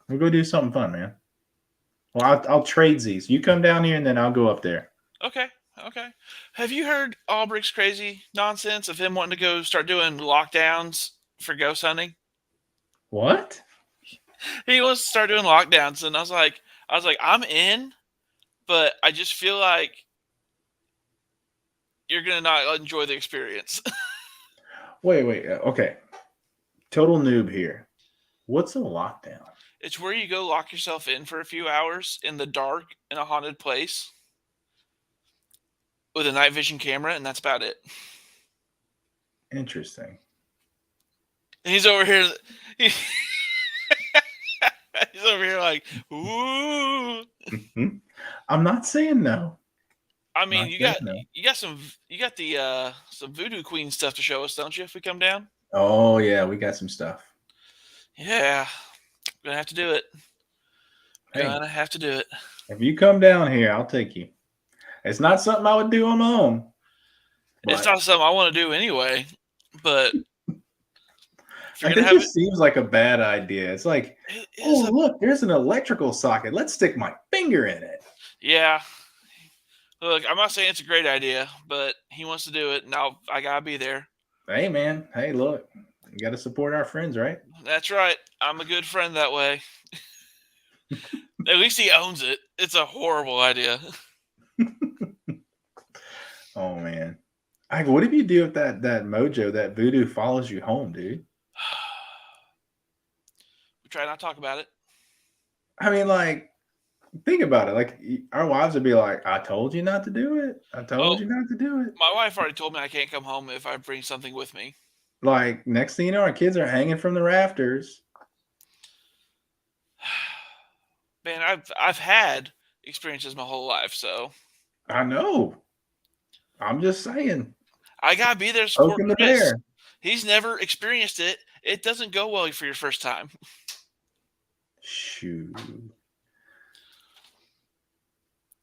We'll go do something fun, man. Well, I'll trade these. You come down here, and then I'll go up there. Okay. Have you heard Albrick's crazy nonsense of him wanting to go start doing lockdowns for ghost hunting? What? He wants to start doing lockdowns, and I was like, I'm in, but I just feel like you're gonna not enjoy the experience. Wait. Okay. Total noob here. What's a lockdown? It's where you go lock yourself in for a few hours in the dark in a haunted place with a night vision camera, and that's about it. Interesting. And he's over here. He's over here like, ooh. I'm not saying no. I mean, Not you saying got no. the some voodoo queen stuff to show us, don't you? If we come down. Oh yeah, we got some stuff. Yeah, gonna have to do it. Hey, Gonna have to do it. if you come down here, I'll take you. It's not something I would do on my own. It's not something I want to do anyway, but if you're Like, gonna it have just seems like a bad idea. It's like, look, there's an electrical socket. Let's stick my finger in it. Yeah. Look, I'm not saying it's a great idea, but he wants to do it, and I gotta be there. Hey, man. Hey, look, you got to support our friends, right? That's right. I'm a good friend that way. At least he owns it. It's a horrible idea. Oh man, what if you do if that mojo, that voodoo follows you home, dude? We try not to talk about it. I mean, like, think about it. Like, our wives would be like, "I told you not to do it. I told you not to do it." My wife already told me I can't come home if I bring something with me. Like, next thing you know, our kids are hanging from the rafters. Man, I've had experiences my whole life, so I know. I'm just saying. I gotta be there to support Poking the Chris. bear. He's never experienced it. It doesn't go well for your first time. Shoot.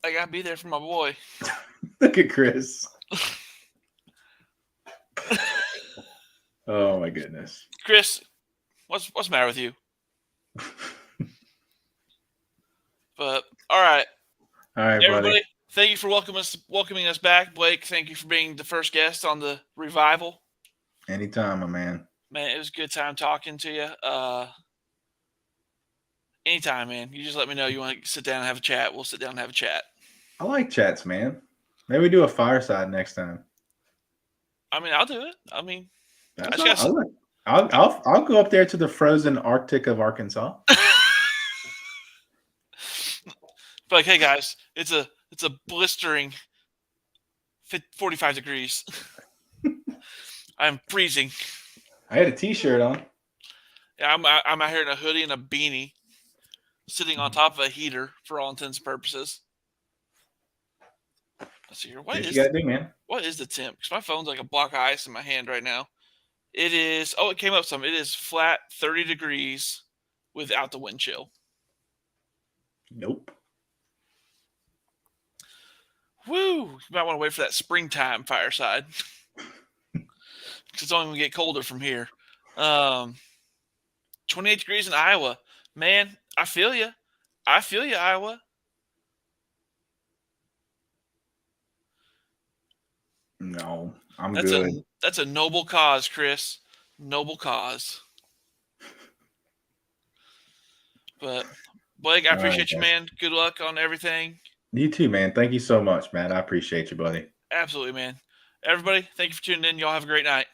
I gotta be there for my boy. Look at Chris. Oh my goodness. Chris, what's the matter with you? But all right, everybody, buddy. thank you for welcoming us back. Blake, thank you for being the first guest on the revival. Anytime, my man. Man, it was a good time talking to you. Anytime, man. You just let me know you want to sit down and have a chat. We'll sit down and have a chat. I like chats, man. Maybe we do a fireside next time. I mean, I'll do it. I mean, I'll go up there to the frozen Arctic of Arkansas. Like, hey guys, it's a blistering 45 degrees. I'm freezing. I had a t-shirt on. Yeah, I'm out here in a hoodie and a beanie, sitting on top of a heater for all intents and purposes. Let's see here. What you gotta do, man? What is the temp? Because my phone's like a block of ice in my hand right now. It is. Oh, it came up some. It is flat 30 degrees without the wind chill. Nope. Woo! You might want to wait for that springtime fireside. Because it's only going to get colder from here. 28 degrees in Iowa. Man, I feel you. Iowa. No, I'm good. That's a noble cause, Chris. Noble cause. But, Blake, I appreciate you, man. Good luck on everything. You too, man. Thank you so much, man. I appreciate you, buddy. Absolutely, man. Everybody, thank you for tuning in. Y'all have a great night.